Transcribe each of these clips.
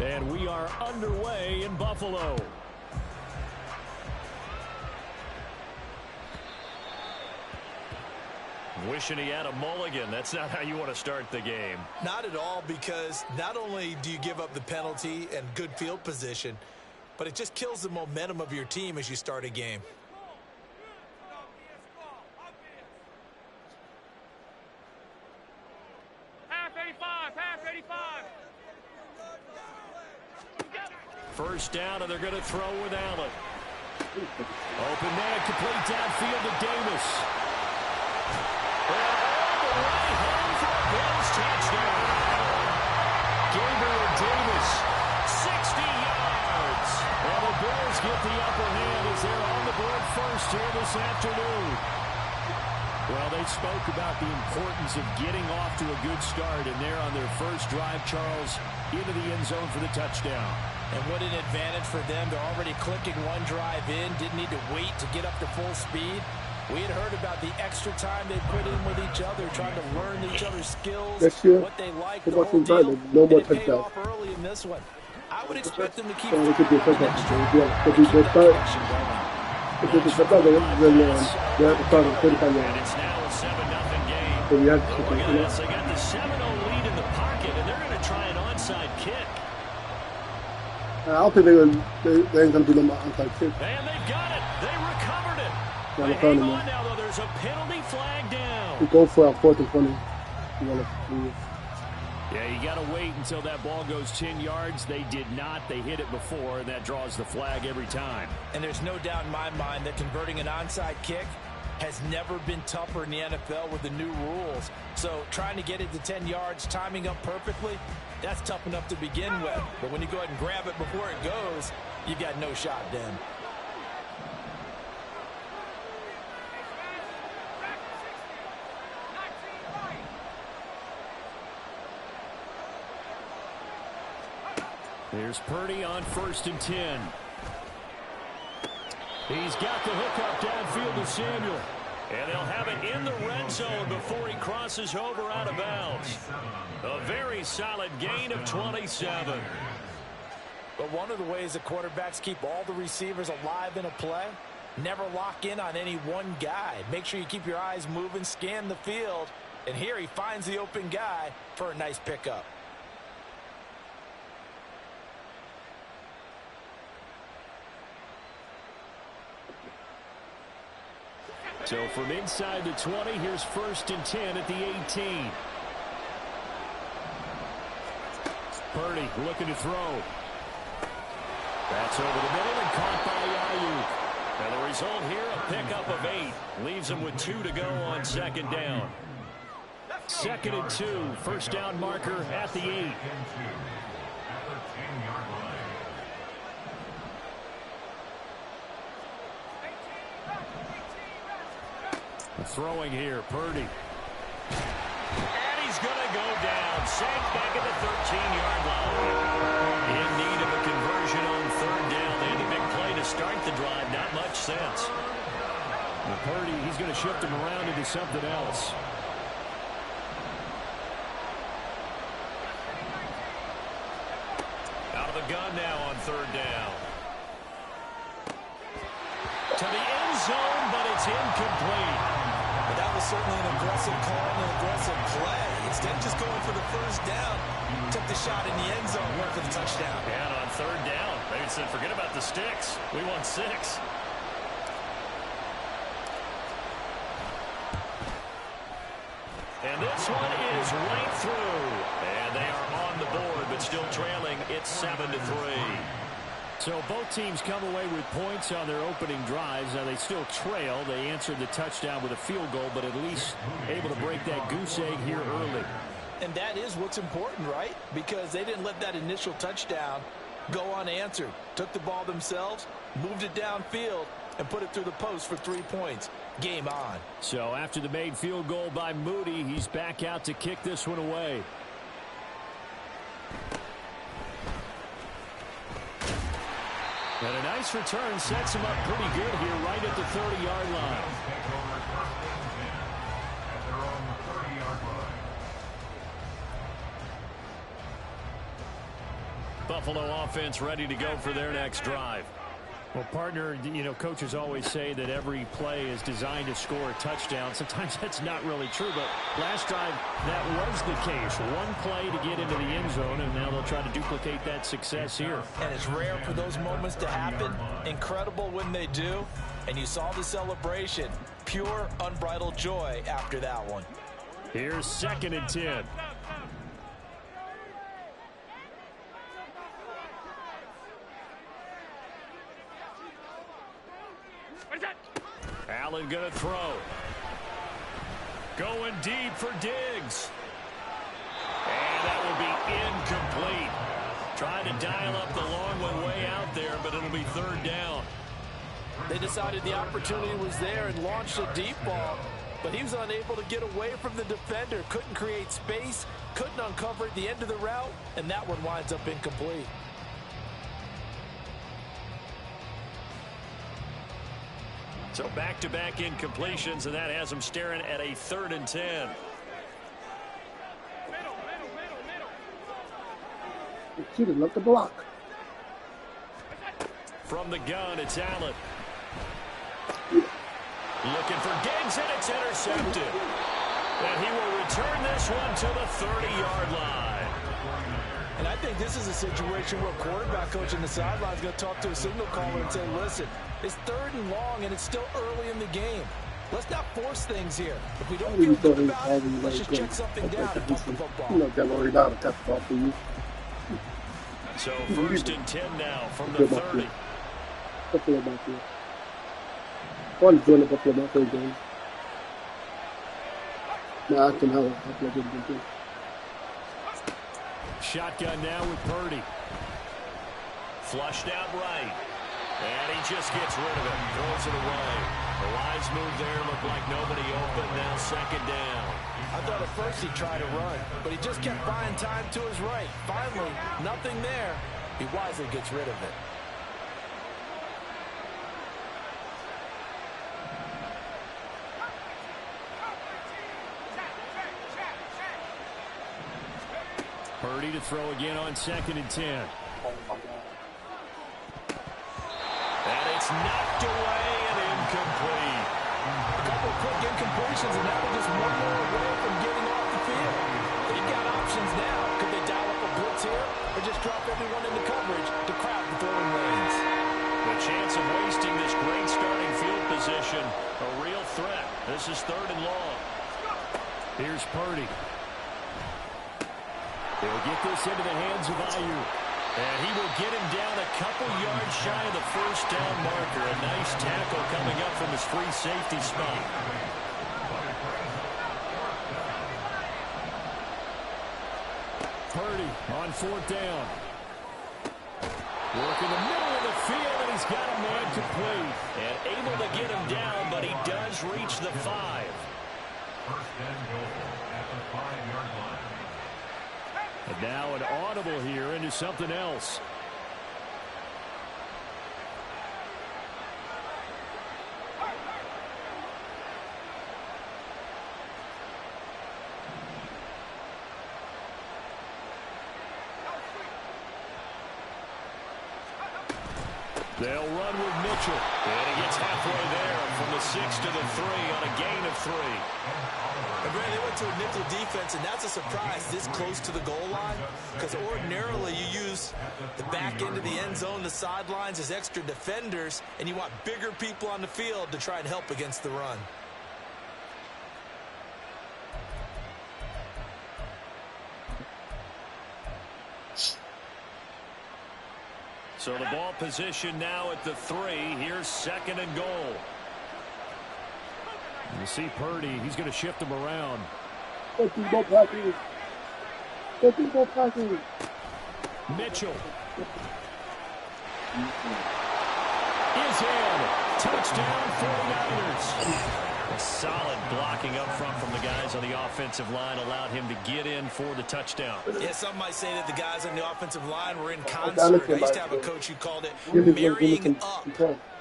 And we are underway in Buffalo. Wishing he had a mulligan. That's not how you want to start the game. Not at all, because not only do you give up the penalty and good field position, but it just kills the momentum of your team as you start a game. Half 85. First down, and they're going to throw with Allen. Open man, complete downfield to Davis. And all the way home for a Bills touchdown. Gabriel Davis, 60 yards. And the Bills get the upper hand as they're on the board first here this afternoon. Well, they spoke about the importance of getting off to a good start, and they're on their first drive, Charles, into the end zone for the touchdown. And what an advantage for them. They're already clicking one drive in, didn't need to wait to get up to full speed. We had heard about the extra time they put in with each other, trying to learn each other's skills, what they like, the whole deal. No more and it paid touchdowns. off early in this one. I would expect them to keep It could be a firing touchdown. next year. Could be a good start. If it's a touchdown, then they have to start on 35 And yards. it's now a 7-0 game. So we have to Look at this. They got the 7-0 lead in the pocket, and they're going to try an onside kick. I don't think they ain't going to do no onside kick. And they've got it. They recovered it. Not But a problem, hang on man. now, though. There's a penalty flag down. We go for our 4th and 20. You want to Yeah, you got to wait until that ball goes 10 yards. They did not. They hit it before, and that draws the flag every time. And there's no doubt in my mind that converting an onside kick has never been tougher in the NFL with the new rules. So trying to get it to 10 yards, timing up perfectly, that's tough enough to begin with. But when you go ahead and grab it before it goes, you've got no shot then. Here's Purdy on 1st and 10. He's got the hook up downfield to Samuel. And they'll have it in the red zone before he crosses over out of bounds. A very solid gain of 27. But one of the ways the quarterbacks keep all the receivers alive in a play, never lock in on any one guy. Make sure you keep your eyes moving, scan the field. And here he finds the open guy for a nice pickup. So from inside the 20, here's 1st and 10 at the 18. Purdy looking to throw. That's over the middle and caught by Ayuk. And the result here, a pickup of 8. Leaves him with 2 to go on 2nd down. 2nd and 2. 1st down marker at the 8. Throwing here, Purdy. And he's going to go down. Sacked back at the 13-yard line. In need of a conversion on 3rd down. They had a big play to start the drive. Not much sense. Well, Purdy, he's going to shift him around into something else. Out of the gun now on 3rd down. To the end zone, but it's incomplete. But that was certainly an aggressive call and an aggressive play. Instead of just going for the 1st down, took the shot in the end zone, went for the touchdown. And on 3rd down, they said, forget about the sticks. We want 6. And this one is right through. And they are on the board, but still trailing. It's 7-3. So both teams come away with points on their opening drives. Now they still trail. They answered the touchdown with a field goal, but at least able to break that goose egg here early. And that is what's important, right? Because they didn't let that initial touchdown go unanswered. Took the ball themselves, moved it downfield, and put it through the post for 3 points. Game on. So after the made field goal by Moody, he's back out to kick this one away. And a nice return sets him up pretty good here right at the 30-yard line. Buffalo offense ready to go for their next drive. Well, partner, you know, coaches always say that every play is designed to score a touchdown. Sometimes that's not really true, but last drive, that was the case. One play to get into the end zone, and now they'll try to duplicate that success here. And it's rare for those moments to happen. Incredible when they do. And you saw the celebration. Pure, unbridled joy after that one. Here's 2nd and 10. Allen going to throw. Going deep for Diggs. And that will be incomplete. Trying to dial up the long one way out there, but it'll be 3rd down. They decided the opportunity was there and launched a deep ball, but he was unable to get away from the defender. Couldn't create space, couldn't uncover at the end of the route, and that one winds up incomplete. So back-to-back incompletions, and that has them staring at a 3rd and 10. He didn't look the block. From the gun, it's Allen. Looking for Diggs, and it's intercepted. And he will return this one to the 30-yard line. And I think this is a situation where a quarterback coach in the sideline is going to talk to a signal caller and say, listen, it's 3rd and long, and it's still early in the game. Let's not force things here. If we don't feel good about it, let's just check something down and pump the football. You know, get worried out and tap the ball for you. So 1st and 10 now from the 30. Buffalo back here. One is doing the Buffalo back here game. Nah, I can help. I can get it too. Shotgun now with Purdy. Flushed out right. And he just gets rid of it. Throws it away. The wise move there. Looked like nobody open. Now 2nd down. I thought at first he tried to run, but he just kept buying time to his right. Finally, nothing there. He wisely gets rid of it. Purdy to throw again on 2nd and 10. And it's knocked away and incomplete. A couple of quick incompletions, and now they're just one more away from getting off the field. They've got options now. Could they dial up a blitz here or just drop everyone into coverage to crowd the throwing lanes? The chance of wasting this great starting field position, a real threat. This is 3rd and long. Here's Purdy. They'll get this into the hands of Ayuk. And he will get him down a couple yards shy of the 1st down marker. A nice tackle coming up from his free safety spot. Purdy on 4th down. Work in the middle of the field, and he's got a man complete. And able to get him down, but he does reach the 5. And now an audible here into something else. They'll run with Mitchell. And he gets halfway there from the 6 to the 3 on a gain of 3. They went to a nickel defense, and that's a surprise this close to the goal line, because ordinarily you use the back end of the end zone, the sidelines as extra defenders, and you want bigger people on the field to try and help against the run. So the ball position now at the 3. Here's 2nd and goal. You see Purdy, he's going to shift him around. Mitchell is in. Touchdown 49ers. A solid blocking up front from the guys on the offensive line allowed him to get in for the touchdown. Yeah, some might say that the guys on the offensive line were in concert. I used to have a coach who called it marrying up.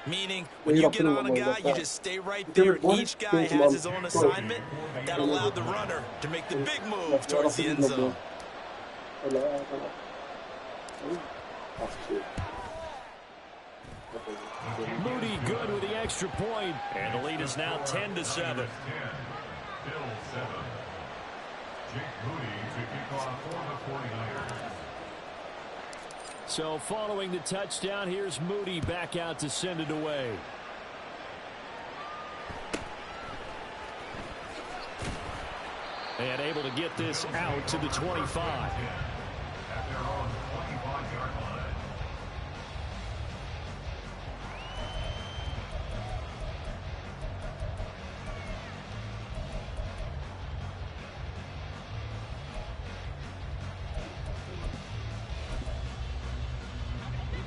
Meaning, when you get on a guy, you just stay right there. Each guy has his own assignment. That allowed the runner to make the big move towards the end zone. Moody good with the extra point, and the lead is now 10-7. So following the touchdown, here's Moody back out to send it away. And able to get this out to the 25.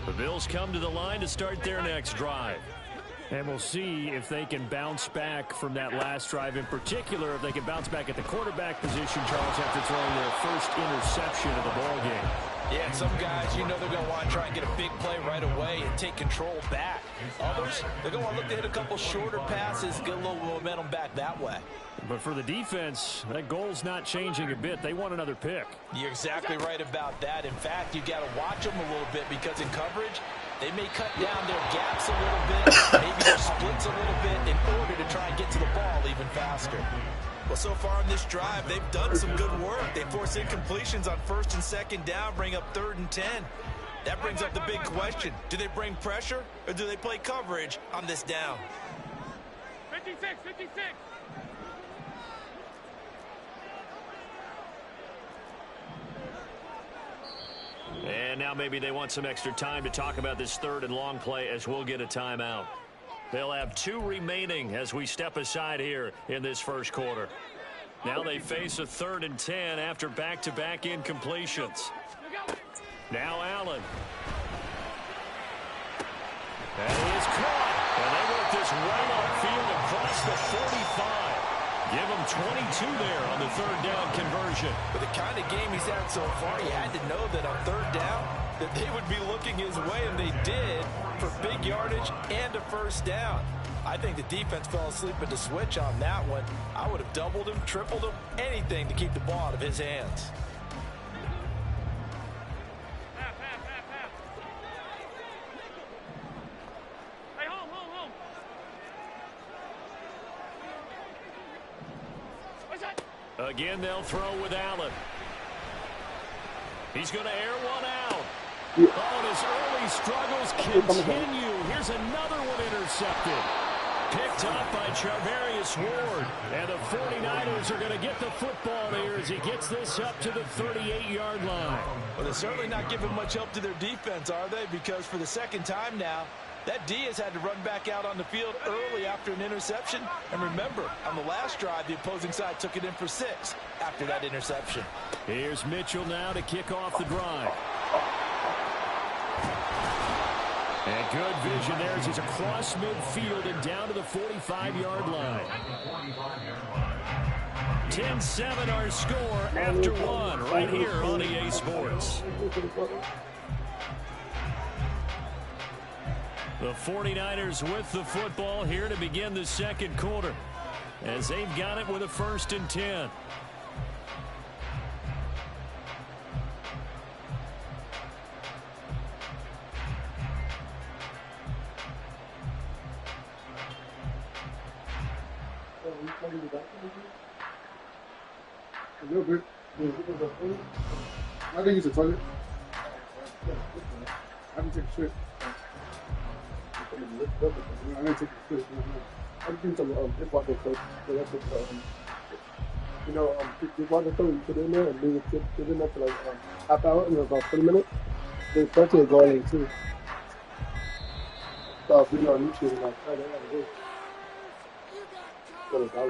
The Bills come to the line to start their next drive. And we'll see if they can bounce back from that last drive. In particular, if they can bounce back at the quarterback position, Charles, after throwing their first interception of the ball game. Yeah, and some guys, you know they're going to want to try and get a big play right away and take control back. Others, they're going to want to look to hit a couple shorter passes, get a little momentum back that way. But for the defense, that goal's not changing a bit. They want another pick. You're exactly right about that. In fact, you've got to watch them a little bit because in coverage, they may cut down their gaps a little bit, maybe their splits a little bit in order to try and get to the ball even faster. Well, so far in this drive, they've done some good work. They force incompletions on 1st and 2nd down, bring up 3rd and 10. That brings up the big question. Do they bring pressure or do they play coverage on this down? 56, 56. And now maybe they want some extra time to talk about this 3rd and long play as we'll get a timeout. They'll have 2 remaining as we step aside here in this first quarter. Now they face a 3rd and 10 after back-to-back incompletions. Now Allen. That is caught. And they work this right upfield across the 45. Give him 22 there on the 3rd down conversion. With the kind of game he's had so far, he had to know that on 3rd down that they would be looking his way, and they did, for big yardage and a 1st down. I think the defense fell asleep at the switch on that one. I would have doubled him, tripled him, anything to keep the ball out of his hands. Hey, home. What's that? Again, they'll throw with Allen. He's going to air one out. Yeah. Oh, and his early struggles continue. Here's another one intercepted. Picked up by Charvarius Ward. And the 49ers are going to get the football here as he gets this up to the 38-yard line. Well, they're certainly not giving much help to their defense, are they? Because for the 2nd time now, that D has had to run back out on the field early after an interception. And remember, on the last drive, the opposing side took it in for 6 after that interception. Here's Mitchell now to kick off the drive. And good vision there as he's across midfield and down to the 45-yard line. 10-7 our score after 1 right here on EA Sports. The 49ers with the football here to begin the 2nd quarter as they've got it with a 1st and 10. A little bit. I can use the toilet. I can take a shit. I didn't take a shit. I just need some dishwasher soap. Dishwasher soap you put it in there and leave it sit in there for like half hour, about 20 minutes. Then first it'll go in too. So if you know YouTube, like, oh, they gotta do.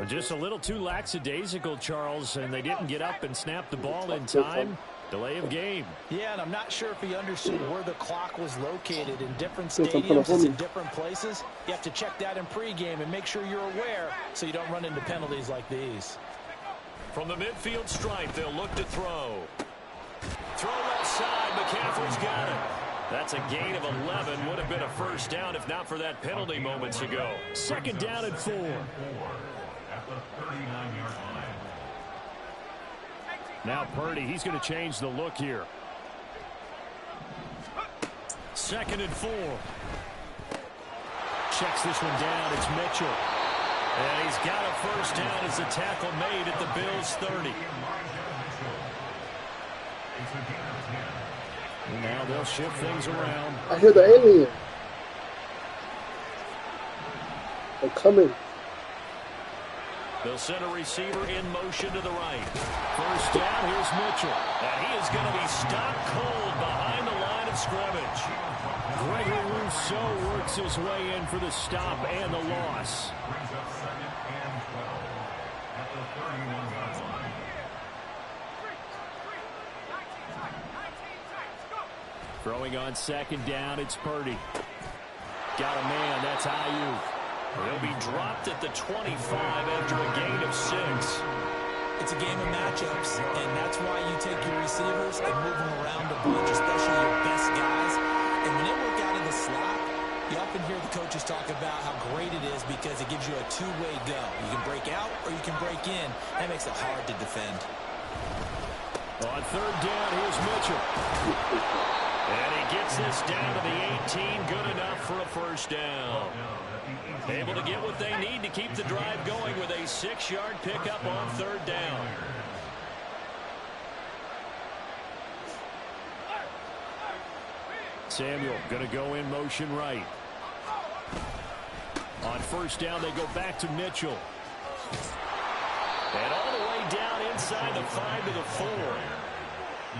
Just a little too lackadaisical, Charles, and they didn't get up and snap the ball in time. Delay of game. Yeah, and I'm not sure if he understood where the clock was located in different stadiums. It's in different places. You have to check that in pregame and make sure you're aware so you don't run into penalties like these. From the midfield stripe, they'll look to throw. Throw left side. McCaffrey's got it. That's a gain of 11. Would have been a 1st down if not for that penalty moments ago. 2nd down and 4. Now Purdy, he's going to change the look here. 2nd and 4. Checks this one down. It's Mitchell. And he's got a first down as the tackle made at the Bills' 30. Now they'll shift things around. I hear the alien. They're coming. They'll send a receiver in motion to the right. First down, here's Mitchell. And he is going to be stopped cold behind the line of scrimmage. Gregory Rousseau works his way in for the stop and the loss. Throwing on 2nd down, it's Purdy. Got a man, that's Ayuk. He'll be dropped at the 25 after a gain of 6. It's a game of matchups, and that's why you take your receivers and move them around a bunch, especially your best guys. And when they work out in the slot, you often hear the coaches talk about how great it is because it gives you a two-way go. You can break out or you can break in. That makes it hard to defend. On 3rd down, here's Mitchell. And he gets this down to the 18. Good enough for a first down. Able to get what they need to keep the drive going with a 6-yard pickup on 3rd down. Samuel going to go in motion right. On 1st down, they go back to Mitchell. And all the way down inside the 5 to the 4.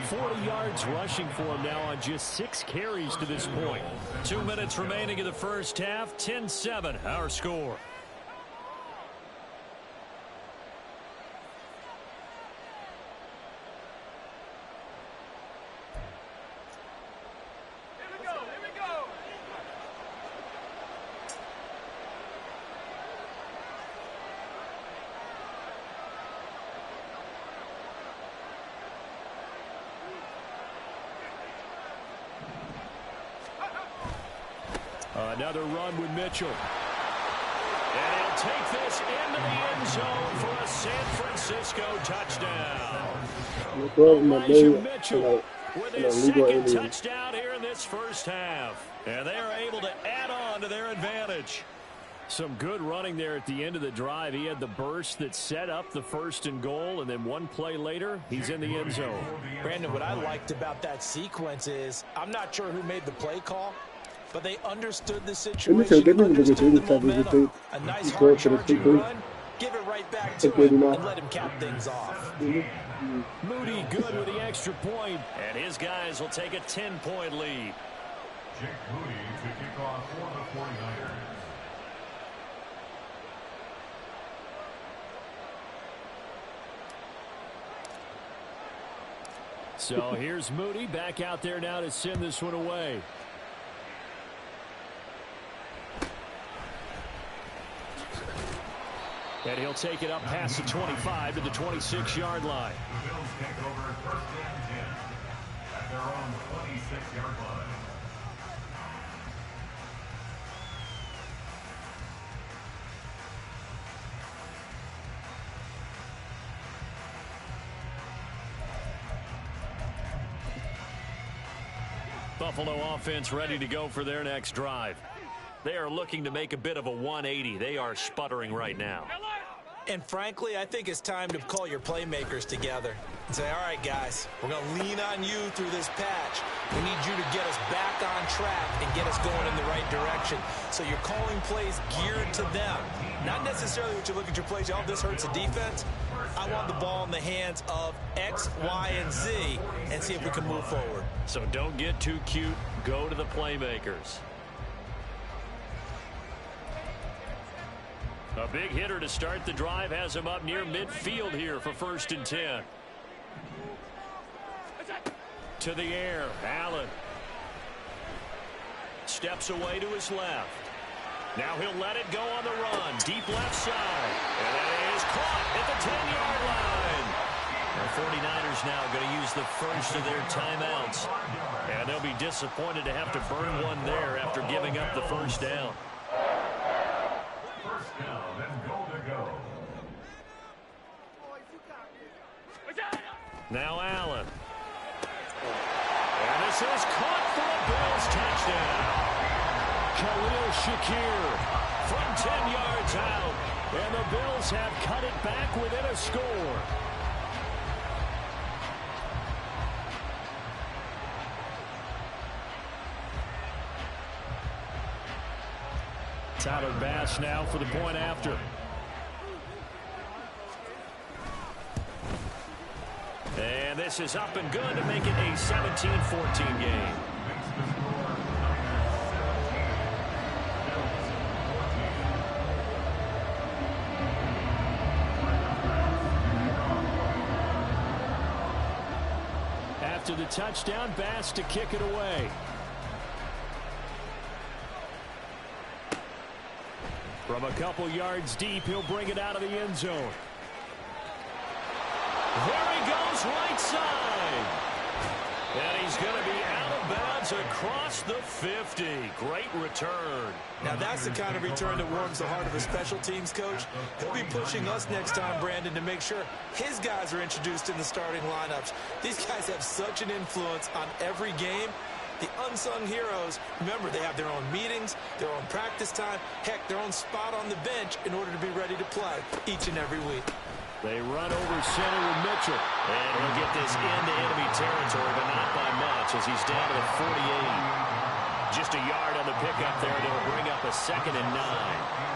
40 yards rushing for him now on just 6 carries to this point. 2 minutes remaining in the first half. 10-7 our score. Another run with Mitchell. And he'll take this into the end zone for a San Francisco touchdown. Elijah Mitchell with his 2nd touchdown here in this first half. And they are able to add on to their advantage. Some good running there at the end of the drive. He had the burst that set up the 1st and goal, and then one play later, he's in the end zone. Brandon, what I liked about that sequence is I'm not sure who made the play call, but they understood the situation, understood the momentum. A nice hard-charging run, give it right back to him, and let him cap things off. Moody good with the extra point, and his guys will take a 10-point lead. Jake Moody to kick off for the 49ers. So here's Moody back out there now to send this one away. And he'll take it up past the 25 to the 26-yard line. The Bills take over 1st and 10 at their own 26-yard line. Buffalo offense ready to go for their next drive. They are looking to make a bit of a 180. They are sputtering right now. And frankly, I think it's time to call your playmakers together and say, all right, guys, we're going to lean on you through this patch. We need you to get us back on track and get us going in the right direction. So you're calling plays geared to them. Not necessarily what you look at your plays, oh, this hurts the defense. I want the ball in the hands of X, Y, and Z and see if we can move forward. So don't get too cute. Go to the playmakers. A big hitter to start the drive has him up near midfield here for 1st and 10. To the air, Allen. Steps away to his left. Now he'll let it go on the run. Deep left side. And it is caught at the 10-yard line. The 49ers now going to use the first of their timeouts. And they'll be disappointed to have to burn one there after giving up the first down. First down and goal to go. Now Allen. And this is caught for a Bills touchdown. Khalil Shakir from 10 yards out. And the Bills have cut it back within a score. Tyler Bass now for the point after. And this is up and good to make it a 17-14 game. After the touchdown, Bass to kick it away. From a couple yards deep, he'll bring it out of the end zone. There he goes, right side. And he's going to be out of bounds across the 50. Great return. Now that's the kind of return that warms the heart of a special teams coach. He'll be pushing us next time, Brandon, to make sure his guys are introduced in the starting lineups. These guys have such an influence on every game. The unsung heroes, remember, they have their own meetings, their own practice time, heck, their own spot on the bench in order to be ready to play each and every week. They run over center with Mitchell. And he'll get this into enemy territory, but not by much as he's down to the 48. Just a yard on the pickup there. They'll bring up a 2nd and 9.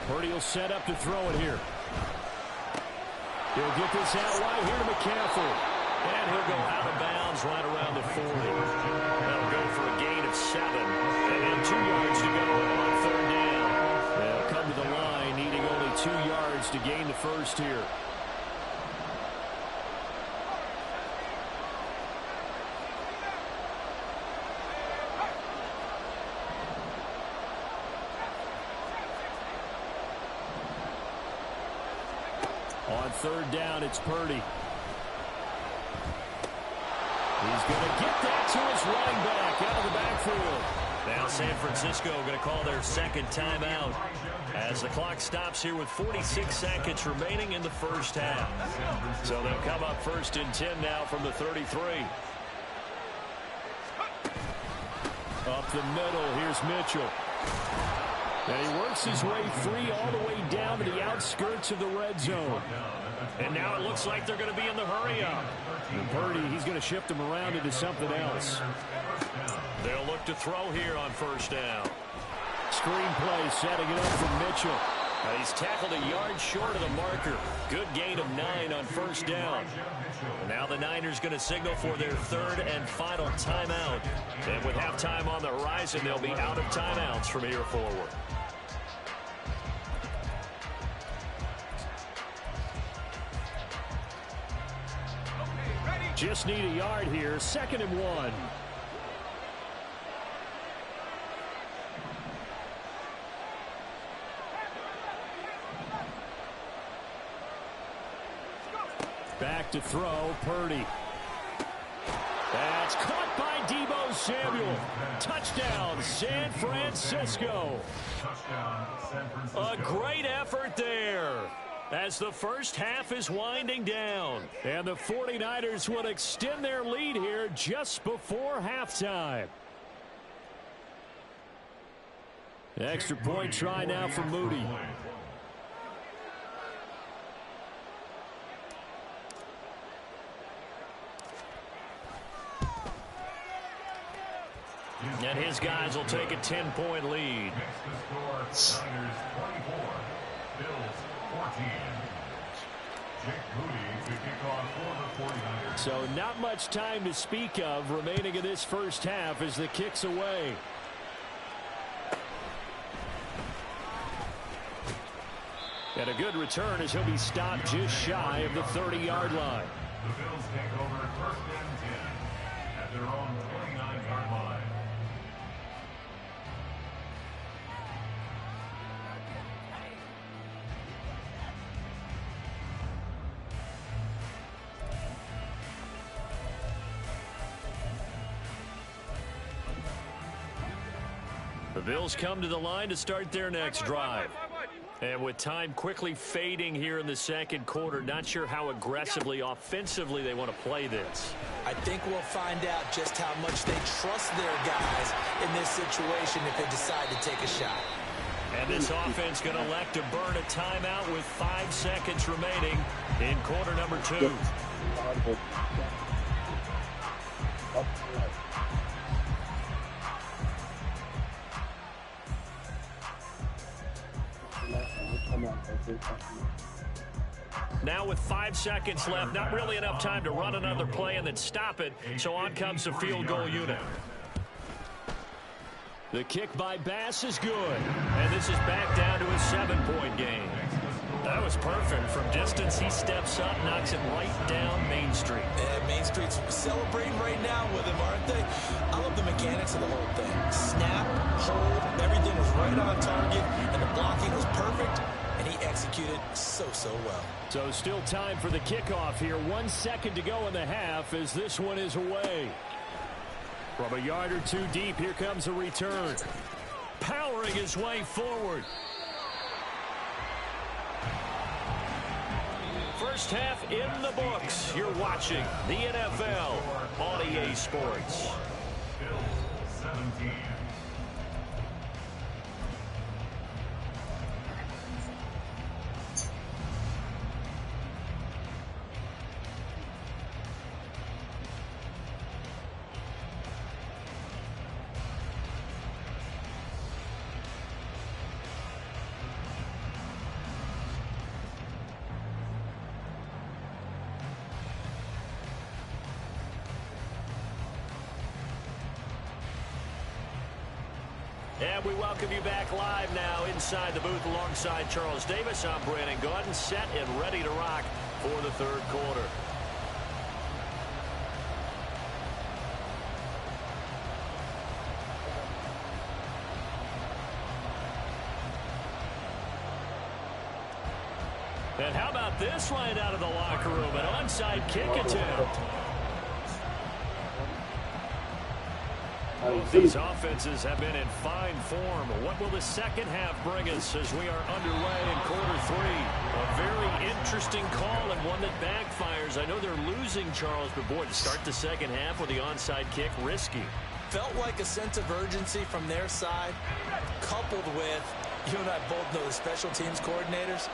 Purdy will set up to throw it here. He'll get this out wide here to McCaffrey. And he'll go out of bounds right around the 40. That'll go for a gain of 7. And 2 yards to go on 3rd down. They'll come to the line needing only 2 yards to gain the first here. On 3rd down, it's Purdy. He's going to get that to his running back out of the backfield. Now San Francisco going to call their 2nd timeout as the clock stops here with 46 seconds remaining in the first half. So they'll come up 1st and 10 now from the 33. Up the middle, here's Mitchell. And he works his way free all the way down to the outskirts of the red zone. And now it looks like they're going to be in the hurry-up. And Purdy, he's going to shift him around into something else. They'll look to throw here on 1st down. Screen play, setting it up for Mitchell. He's tackled a yard short of the marker. Good gain of 9 on 1st down. And now the Niners going to signal for their 3rd and final timeout. And with halftime on the horizon, they'll be out of timeouts from here forward. Just need a yard here. 2nd and 1. Back to throw, Purdy. That's caught by Deebo Samuel. Touchdown, San Francisco. A great effort there as the first half is winding down. And the 49ers will extend their lead here just before halftime. Extra point try now for Moody. And his guys will take a 10-point lead. Next to score, Niners 24, Bills 14. Jake Moody to kick off for the 49ers. So not much time to speak of remaining in this first half as the kick's away. And a good return as he'll be stopped just shy of the 30-yard line. The Bills take over 1st and 10 at their own 29-yard line. The Bills come to the line to start their next drive. And with time quickly fading here in the second quarter, not sure how aggressively, offensively they want to play this. I think we'll find out just how much they trust their guys in this situation if they decide to take a shot. And this offense going to elect to burn a timeout with 5 seconds remaining in quarter number 2. Now with 5 seconds left, not really enough time to run another play and then stop it, so on comes the field goal unit. The kick by Bass is good, and this is back down to a 7-point game. That was perfect. From distance, he steps up, knocks it right down Main Street. Yeah, Main Street's celebrating right now with him, aren't they? I love the mechanics of the whole thing. Snap, hold, everything was right on target, and the blocking was perfect, and he executed so well. So still time for the kickoff here. 1 second to go in the half as this one is away. From a yard or two deep, here comes a return. Powering his way forward. First half in the books. You're watching the NFL on EA Sports. Bills 17. And we welcome you back live now inside the booth alongside Charles Davis. I'm Brandon Gaudin, set and ready to rock for the third quarter. And how about this right out of the locker room? An onside kick attempt. Both these offenses have been in fine form. What will the second half bring us as we are underway in quarter 3? A very interesting call and one that backfires. I know they're losing, Charles, but boy, to start the second half with the onside kick, risky. Felt like a sense of urgency from their side, coupled with, you and I both know the special teams coordinators,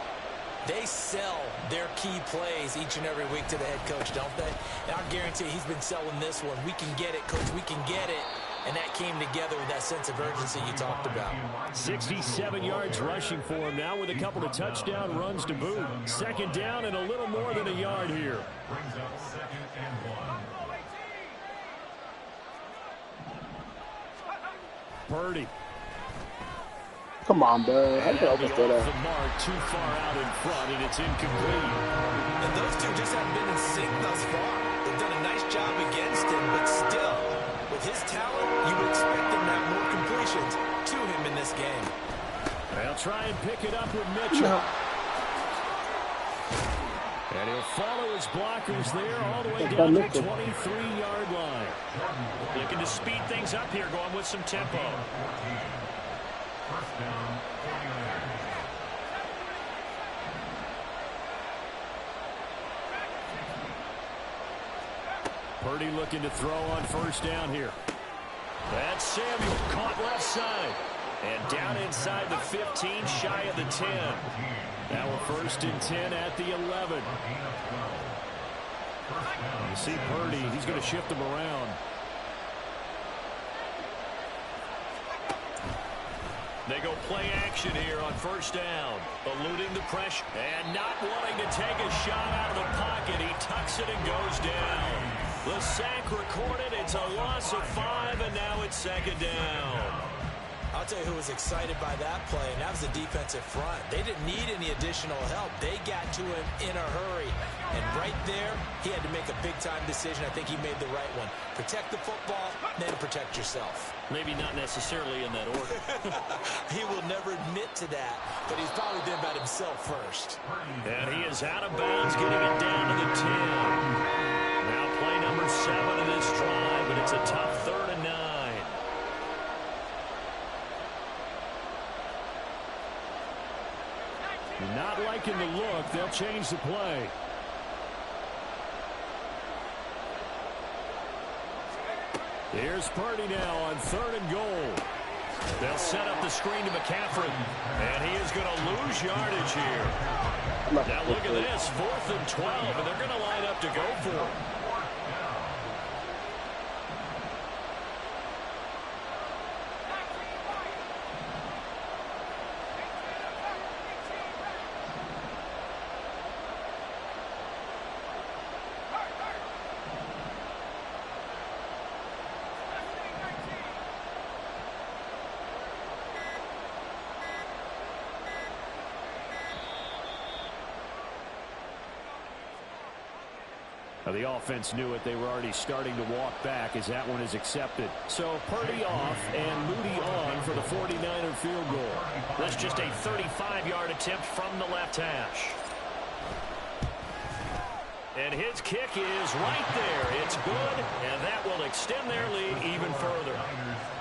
they sell their key plays each and every week to the head coach, don't they? And I guarantee he's been selling this one. We can get it, coach, we can get it. And that came together with that sense of urgency you talked about. 67 yards rushing for him now with a couple of touchdown runs to boot. Second down and a little more than a yard here. Brings up 2nd and 1. Purdy. Come on, bro. How can I Off the mark, too far out in front, and it's incomplete. And those two just haven't been in sync thus far. They've done a nice job against him, but still, with his talent, you would expect him to have more completions to him in this game. They'll try and pick it up with Mitchell. No. And he'll follow his blockers there all the way down to the 23-yard line. Looking to speed things up here, going with some tempo. First down, 49ers. Purdy looking to throw on first down here. That's Samuel, caught left side. And down inside the 15, shy of the 10. Now we're 1st and 10 at the 11. You see Purdy, he's going to shift them around. They go play action here on first down. Eluding the pressure and not wanting to take a shot out of the pocket. He tucks it and goes down. The sack recorded. It's a loss of 5, and now it's 2nd down. I'll tell you who was excited by that play, and that was the defensive front. They didn't need any additional help. They got to him in a hurry. And right there, he had to make a big-time decision. I think he made the right one. Protect the football, then protect yourself. Maybe not necessarily in that order. He will never admit to that, but he's probably thinking about himself first. And he is out of bounds, getting it down to the 10. Now play number 7 in this drive, but it's a tough 3rd and 9. Not liking the look. They'll change the play. Here's Purdy now on 3rd and goal. They'll set up the screen to McCaffrey, and he is going to lose yardage here. Now look at this, 4th and 12, and they're going to line up to go for it. The offense knew it. They were already starting to walk back as that one is accepted. So Purdy off and Moody on for the 49er field goal. That's just a 35-yard attempt from the left hash. And his kick is right there. It's good, and that will extend their lead even further.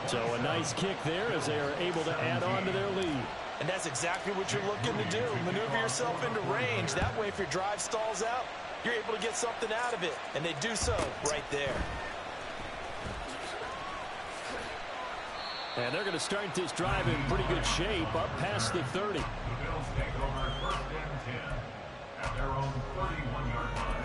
So a nice kick there as they are able to add on to their lead. And that's exactly what you're looking to do. Maneuver yourself into range. That way, if your drive stalls out, you're able to get something out of it. And they do so right there. And they're going to start this drive in pretty good shape up past the 30. The Bills take over 1st and 10 at their own 31-yard line.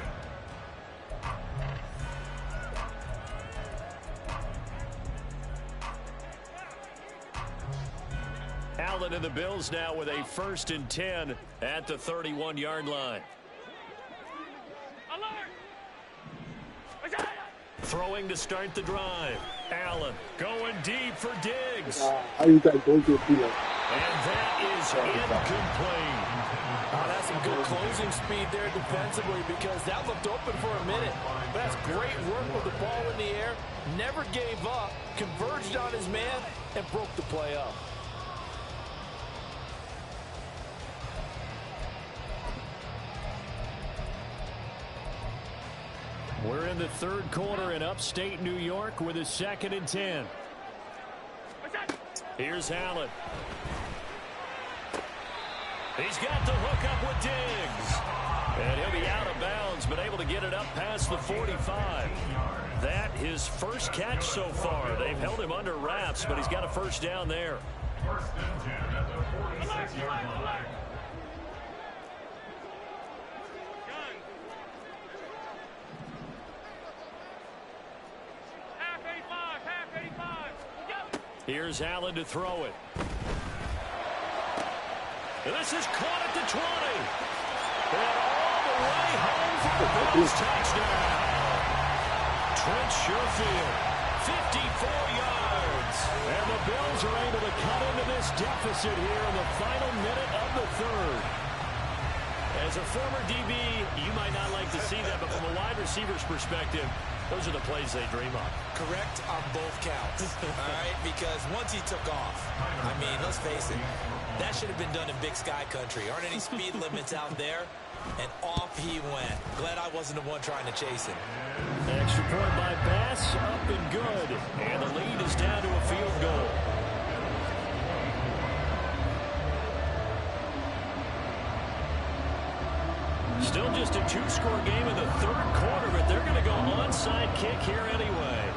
Allen and the Bills now with a 1st and 10 at the 31-yard line. Throwing to start the drive. Allen going deep for Diggs. How you guys going to do that? And that is incomplete. That's some good closing speed there defensively because that looked open for a minute. But that's great work with the ball in the air. Never gave up, converged on his man, and broke the play up. We're in the 3rd quarter in upstate New York with a 2nd and 10. Here's Allen. He's got the hook up with Diggs. And he'll be out of bounds, but able to get it up past the 45. That his first catch so far. They've held him under wraps, but he's got a 1st down there. 1st and 10 at the 46-yard line. Here's Allen to throw it. And this is caught at the 20. And all the way home for the Bills touchdown. Trent Sherfield, 54 yards. And the Bills are able to cut into this deficit here in the final minute of the 3rd. As a former DB, you might not like to see that, but from a wide receiver's perspective, those are the plays they dream of. Correct on both counts. All right, because once he took off, I mean, let's face it, that should have been done in Big Sky country. Aren't any speed limits out there? And off he went. Glad I wasn't the one trying to chase him. Extra point by Bass, up and good. And the lead is down to a field goal. Still just a 2-score game in the 3rd quarter, but they're going to go onside kick here anyway.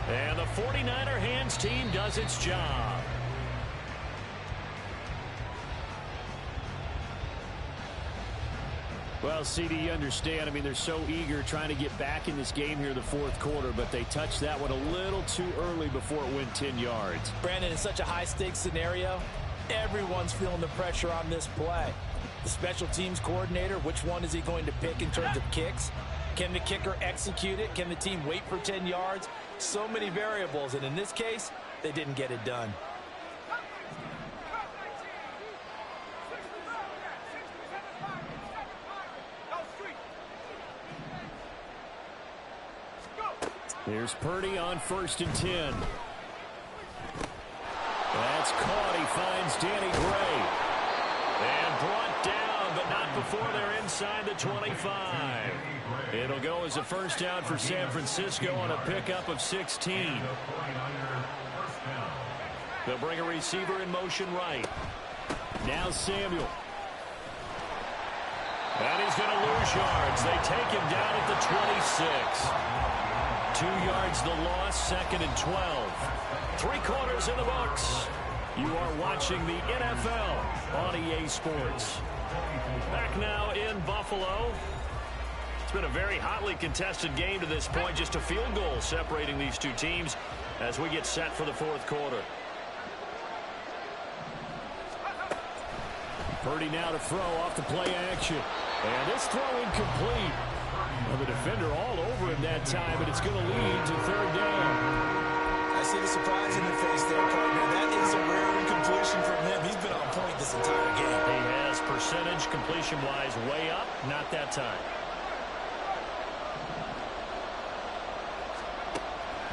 And the 49er hands team does its job. Well, CD, you understand. I mean, they're so eager trying to get back in this game here in the 4th quarter, but they touched that one a little too early before it went 10 yards. Brandon, in such a high-stakes scenario, everyone's feeling the pressure on this play. The special teams coordinator, which one is he going to pick in terms of kicks? Can the kicker execute it? Can the team wait for 10 yards? So many variables, and in this case, they didn't get it done. Here's Purdy on 1st and 10. That's caught. He finds Danny Gray. And brought down, but not before they're inside the 25. It'll go as a 1st down for San Francisco on a pickup of 16. They'll bring a receiver in motion right. Now Samuel. And he's going to lose yards. They take him down at the 26. 2 yards the loss, 2nd and 12. 3 quarters in the books. You are watching the NFL on EA Sports. Back now in Buffalo. It's been a very hotly contested game to this point. Just a field goal separating these two teams as we get set for the 4th quarter. Purdy now to throw off the play action. And this throw incomplete. Well, the defender all over him that time, but it's going to lead to 3rd down. I see the surprise in your face there, partner. That is a rare incompletion from him. He's been on point this entire game. He has percentage completion-wise way up. Not that time.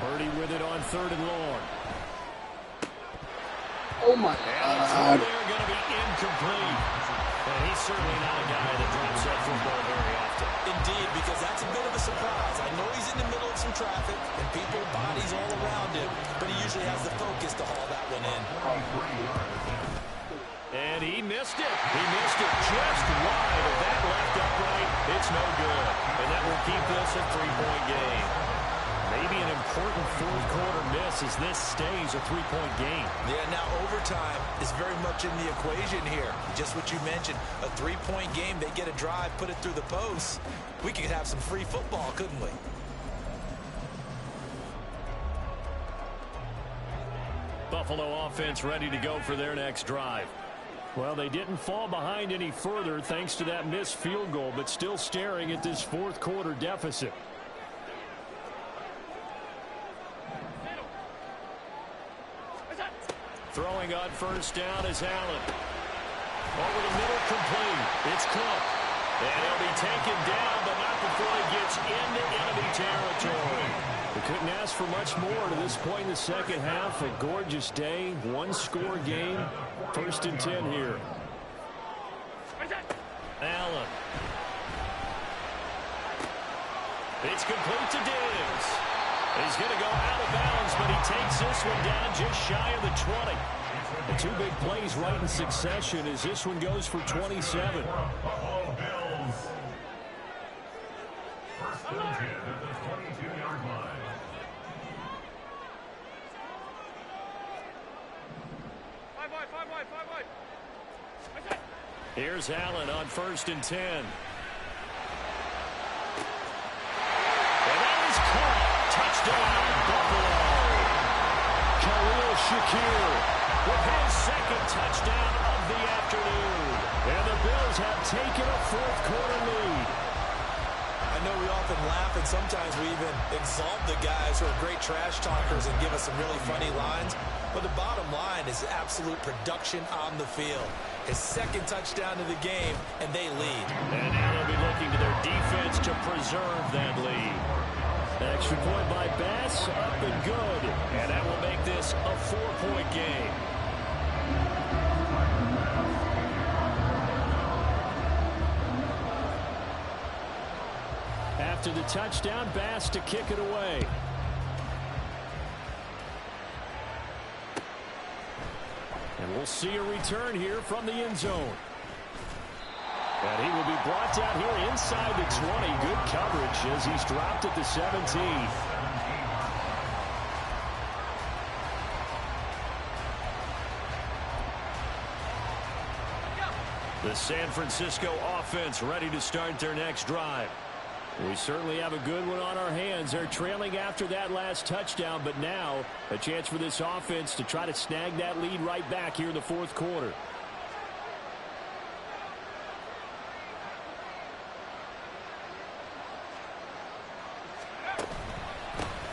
Purdy with it on 3rd and long. Oh, my And God. they're going to be incomplete. And he's certainly not a guy that drops that football very often. Indeed, because that's a bit of a surprise. I know he's in the middle of some traffic and people, bodies all around him, but he usually has the focus to haul that one in. And he missed it. He missed it just wide of that left upright. It's no good. And that will keep this a 3-point game. Maybe an important 4th quarter miss as this stays a 3-point game. Yeah, now overtime is very much in the equation here. Just what you mentioned, a 3-point game. They get a drive, put it through the post. We could have some free football, couldn't we? Buffalo offense ready to go for their next drive. Well, they didn't fall behind any further thanks to that missed field goal, but still staring at this 4th quarter deficit. Throwing on 1st down is Allen. Over the middle, complete. It's Cook. And he'll be taken down, but not before he gets into enemy territory. We couldn't ask for much more to this point in the 2nd half. A gorgeous day, 1-score game. 1st and 10 here. Allen. It's complete to Diggs. He's going to go out of bounds, but he takes this one down just shy of the 20. The 2 big plays right in succession as this one goes for 27. Buffalo Bills. 1st and 10 at the 22-yard line. Five wide. Here's Allen on 1st and 10. Touchdown, Buffalo. Khalil Shakir with his 2nd touchdown of the afternoon. And the Bills have taken a 4th quarter lead. I know we often laugh and sometimes we even exalt the guys who are great trash talkers and give us some really funny lines. But the bottom line is absolute production on the field. His 2nd touchdown of the game, and they lead. And now they'll be looking to their defense to preserve that lead. Extra point by Bass, up and good. And that will make this a 4-point game. After the touchdown, Bass to kick it away. And we'll see a return here from the end zone. And he will be brought down here inside the 20. Good coverage as he's dropped at the 17. The San Francisco offense ready to start their next drive. We certainly have a good one on our hands. They're trailing after that last touchdown, but now a chance for this offense to try to snag that lead right back here in the 4th quarter.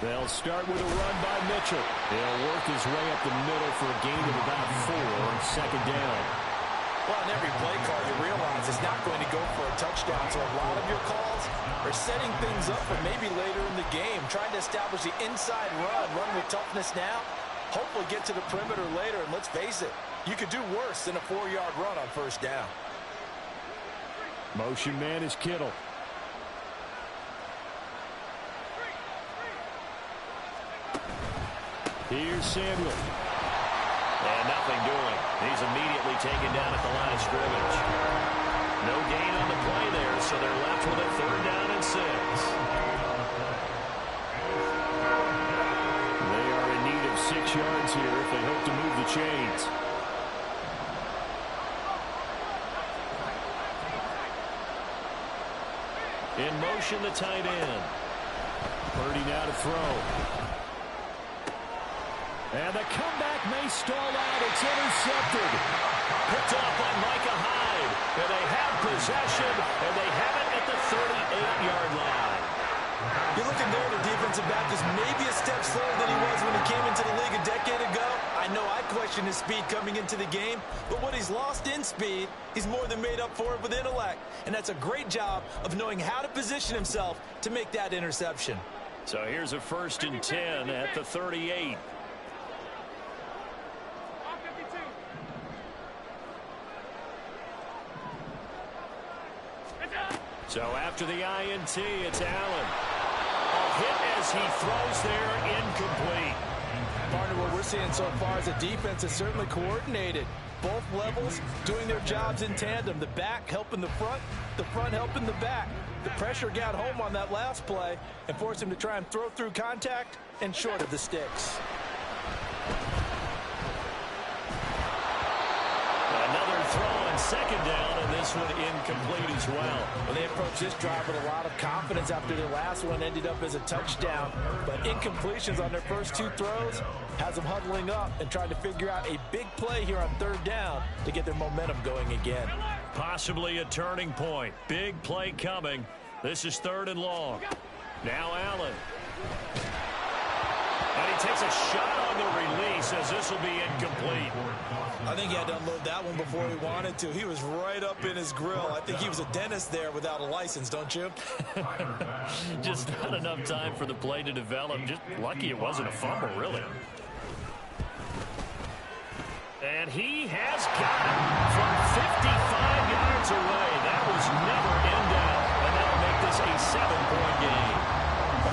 They'll start with a run by Mitchell. He'll work his way up the middle for a gain of about 4, 2nd down. Well, on every play call, you realize it's not going to go for a touchdown. So a lot of your calls are setting things up for maybe later in the game, trying to establish the inside run with toughness now, hopefully get to the perimeter later. And let's face it, you could do worse than a 4-yard run on 1st down. Motion man is Kittle. Here's Samuel. And nothing doing. He's immediately taken down at the line of scrimmage. No gain on the play there, so they're left with a 3rd down and 6. They are in need of 6 yards here if they hope to move the chains. In motion, the tight end. Purdy now to throw. And the comeback may stall out. It's intercepted. Picked off by Micah Hyde. And they have possession, and they have it at the 38-yard line. You're looking there, the defensive back is maybe a step slower than he was when he came into the league a decade ago. I know I questioned his speed coming into the game, but what he's lost in speed, he's more than made up for it with intellect. And that's a great job of knowing how to position himself to make that interception. So here's a 1st and 10 at the 38. So after the INT, it's Allen. A hit as he throws there, incomplete. Partner, what we're seeing so far is the defense is certainly coordinated. Both levels doing their jobs in tandem. The back helping the front helping the back. The pressure got home on that last play and forced him to try and throw through contact and short of the sticks. Another throw on 2nd down, and this one incomplete as well. Well, they approached this drive with a lot of confidence after their last one ended up as a touchdown. But incompletions on their first 2 throws has them huddling up and trying to figure out a big play here on 3rd down to get their momentum going again. Possibly a turning point. Big play coming. This is 3rd and long. Now Allen. And he takes a shot on the release as this will be incomplete. I think he had to unload that one before he wanted to. He was right up in his grill. I think he was a dentist there without a license, don't you? Just not enough time for the play to develop. Just lucky it wasn't a fumble, really. And he has got it from 55 yards away. That was never in doubt. And that'll make this a 7-point game.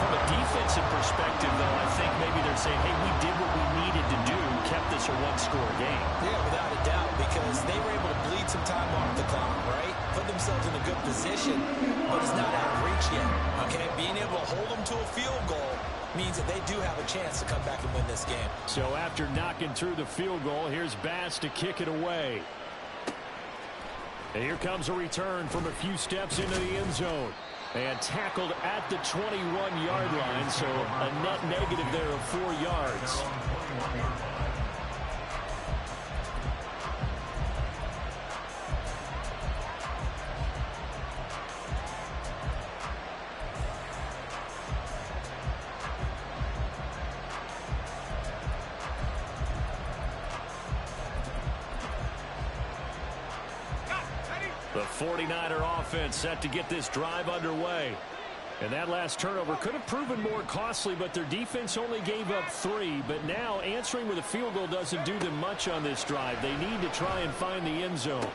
From a defensive perspective, though, I think maybe they're saying, hey, we did what we needed to do, kept this a 1-score game. Yeah, without a doubt, because they were able to bleed some time off the clock, right? Put themselves in a good position, but it's not out of reach yet, okay? Being able to hold them to a field goal means that they do have a chance to come back and win this game. So after knocking through the field goal, here's Bass to kick it away. And here comes a return from a few steps into the end zone. And tackled at the 21-yard line, so a net negative there of 4 yards. The 49er offense set to get this drive underway. And that last turnover could have proven more costly, but their defense only gave up 3. But now answering with a field goal doesn't do them much on this drive. They need to try and find the end zone.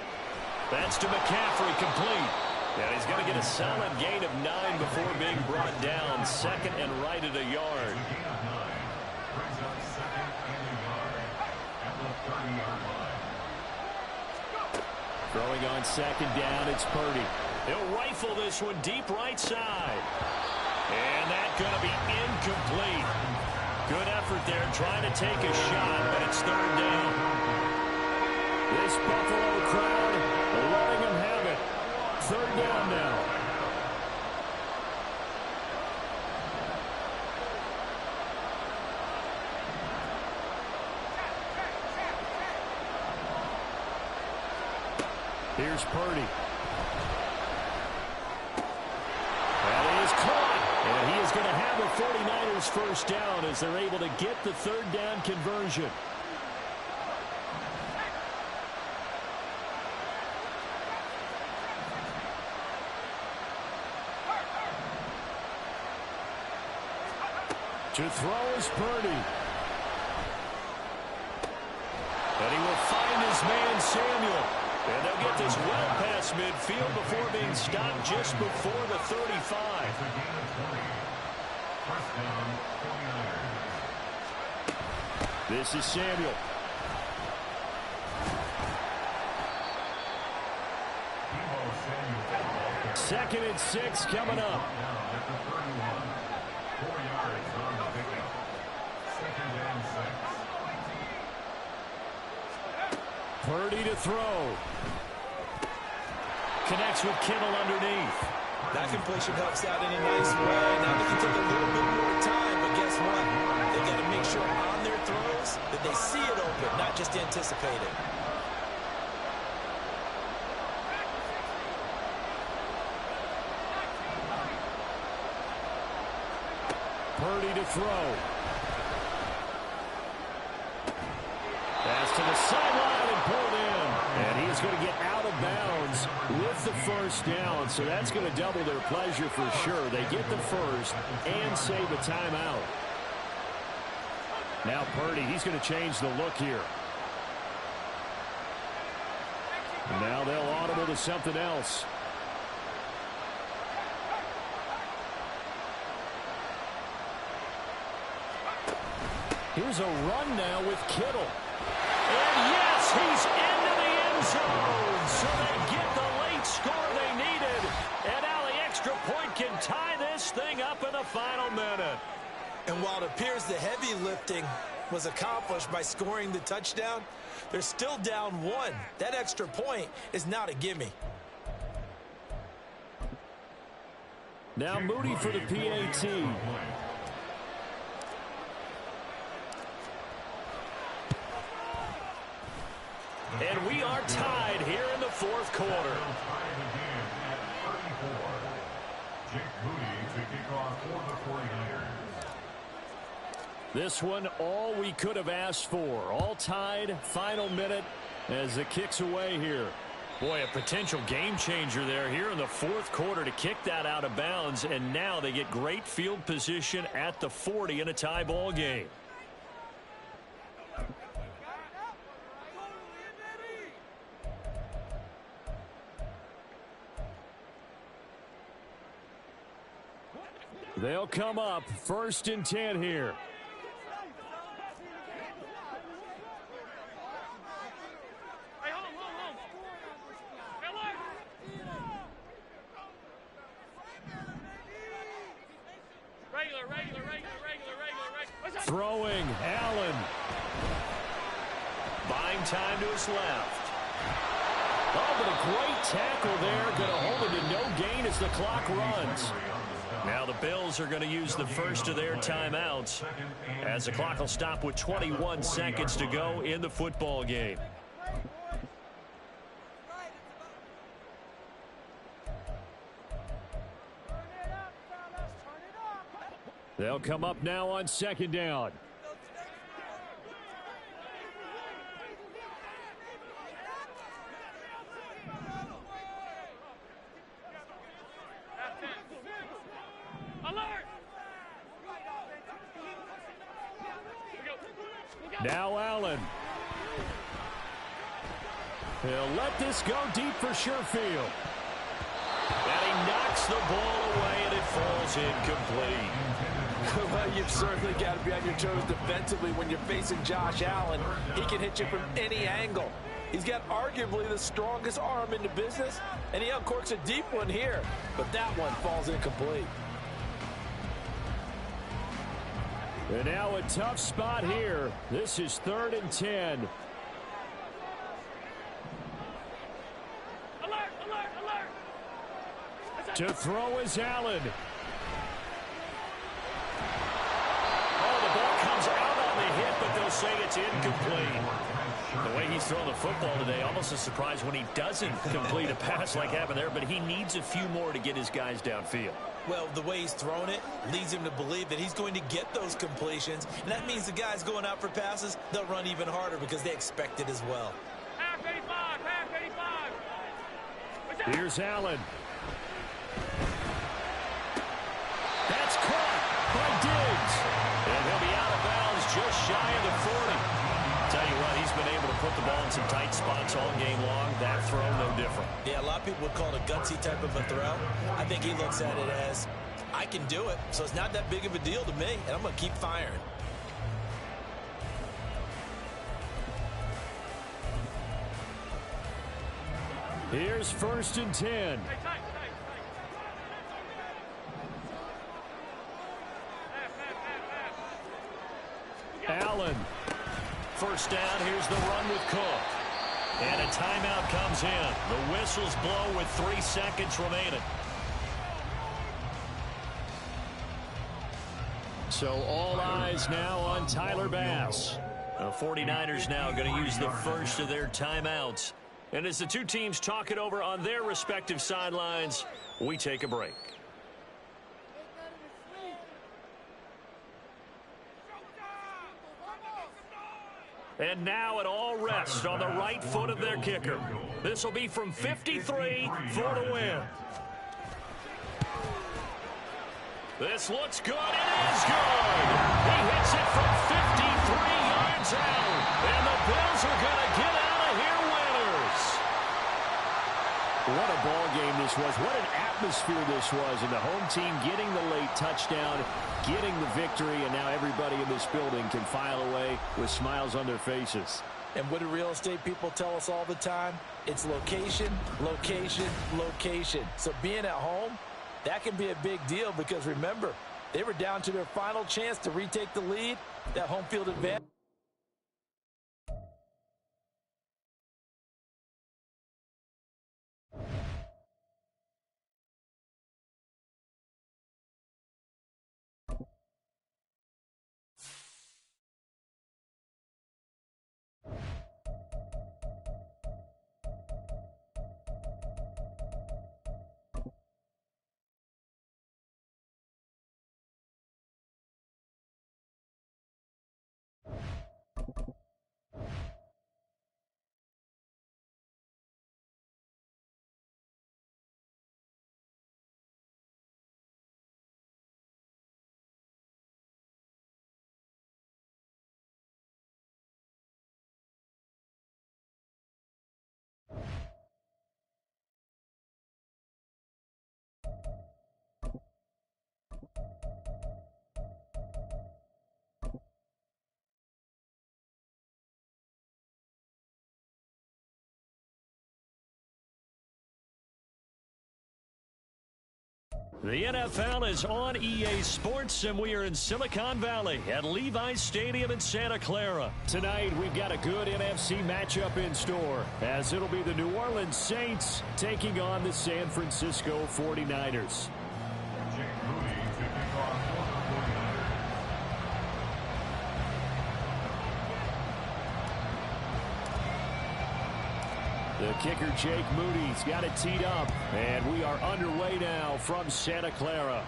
That's to McCaffrey, complete. And he's going to get a solid gain of 9 before being brought down. 2nd and right at a yard. Throwing on 2nd down, it's Purdy. He'll rifle this one deep right side. And that's going to be incomplete. Good effort there trying to take a shot, but it's 3rd down. This Buffalo crowd letting them have it. 3rd down now. Here's Purdy. That is caught. And he is going to have the 49ers first down as they're able to get the 3rd down conversion. To throw is Purdy. And he will find his man Samuel. And they'll get this well past midfield before being stopped just before the 35. This is Samuel. 2nd and 6 coming up. After 31, 4 yards on the pickup. 2nd and 6. Purdy to throw. Connects with Kittle underneath. That completion helps out in a nice way. Now they can take a little bit more time, but guess what? They got to make sure on their throws that they see it open, not just anticipate it. Purdy to throw. Pass to the sideline and pulled in. And he's going to get out of bounds with the first down. So that's going to double their pleasure for sure. They get the first and save a timeout. Now Purdy, he's going to change the look here. Now they'll audible to something else. Here's a run now with Kittle. And yes, he's into the end zone. So they get the late score they needed. And now the extra point can tie this thing up in the final minute. And while it appears the heavy lifting was accomplished by scoring the touchdown, they're still down 1. That extra point is not a gimme. Now Moody for the PAT. And we are tied here in the 4th quarter. Tied again at 34. Jake Moody to kick off for the 49ers. This one, all we could have asked for. All tied, final minute as the kick's away here. Boy, a potential game changer there here in the 4th quarter to kick that out of bounds. And now they get great field position at the 40 in a tie ball game. They'll come up 1st and 10 here. Hey, home. Hey, look. Regular. Throwing, Allen. Buying time to his left. Oh, but a great tackle there. Going to hold it to no gain as the clock runs. Now the Bills are going to use the first of their timeouts as the clock will stop with 21 seconds to go in the football game. They'll come up now on 2nd down. Now Allen. He'll let this go deep for Sherfield. And he knocks the ball away, and it falls incomplete. Well, you've certainly got to be on your toes defensively when you're facing Josh Allen. He can hit you from any angle. He's got arguably the strongest arm in the business, and he uncorks a deep one here. But that one falls incomplete. And now a tough spot here. This is 3rd and 10. Alert. To throw is Allen. Oh, the ball comes out on the hit, but they'll say it's incomplete. The way he's throwing the football today, almost a surprise when he doesn't complete a pass like happened there, but he needs a few more to get his guys downfield. Well, the way he's thrown it leads him to believe that he's going to get those completions. And that means the guys going out for passes, they'll run even harder because they expect it as well. Half 85. Here's Allen. That's caught by Diggs. And he'll be out of bounds just shy of the 40. Tell you what, he's been able to put the ball in some tight spots all game long. That throw, no different. Yeah, a lot of people would call it a gutsy type of a throw. I think he looks at it as, I can do it, so it's not that big of a deal to me, and I'm going to keep firing. Here's 1st and 10. Allen. First down, here's the run with Cook. And a timeout comes in. The whistles blow with 3 seconds remaining. So all eyes now on Tyler Bass. The 49ers now going to use the first of their timeouts. And as the two teams talk it over on their respective sidelines, we take a break. And now it all rests on the right foot of their kicker. This will be from 53 for the win. This looks good. It is good. He hits it from 53 yards out. And the Bills are going to get out of here winners. What a ball game this was. What an atmosphere this was. And the home team getting the late touchdown, getting the victory, and now everybody in this building can file away with smiles on their faces. And what do real estate people tell us all the time? It's location, location, location. So being at home, that can be a big deal because, remember, they were down to their final chance to retake the lead, that home field advantage. The NFL is on EA Sports, and we are in Silicon Valley at Levi's Stadium in Santa Clara. Tonight, we've got a good NFC matchup in store, as it'll be the New Orleans Saints taking on the San Francisco 49ers. Jake Moody to kick off for the 49ers. The kicker, Jake Moody's got it teed up, and we are underway now from Santa Clara.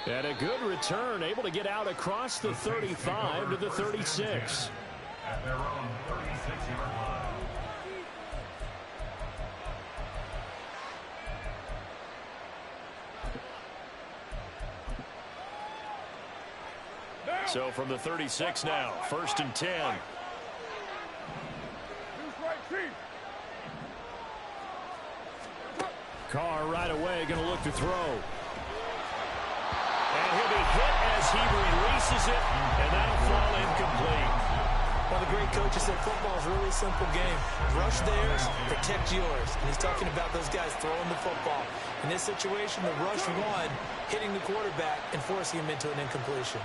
And a good return, able to get out across the 35 to the 36. At their own 36-yard line. So from the 36 now, 1st and 10. Carr right away going to look to throw. And he'll be hit as he releases it, and that'll fall incomplete. One of the great coaches said football is a really simple game. Rush theirs, protect yours. And he's talking about those guys throwing the football. In this situation, the rush one, hitting the quarterback and forcing him into an incompletion.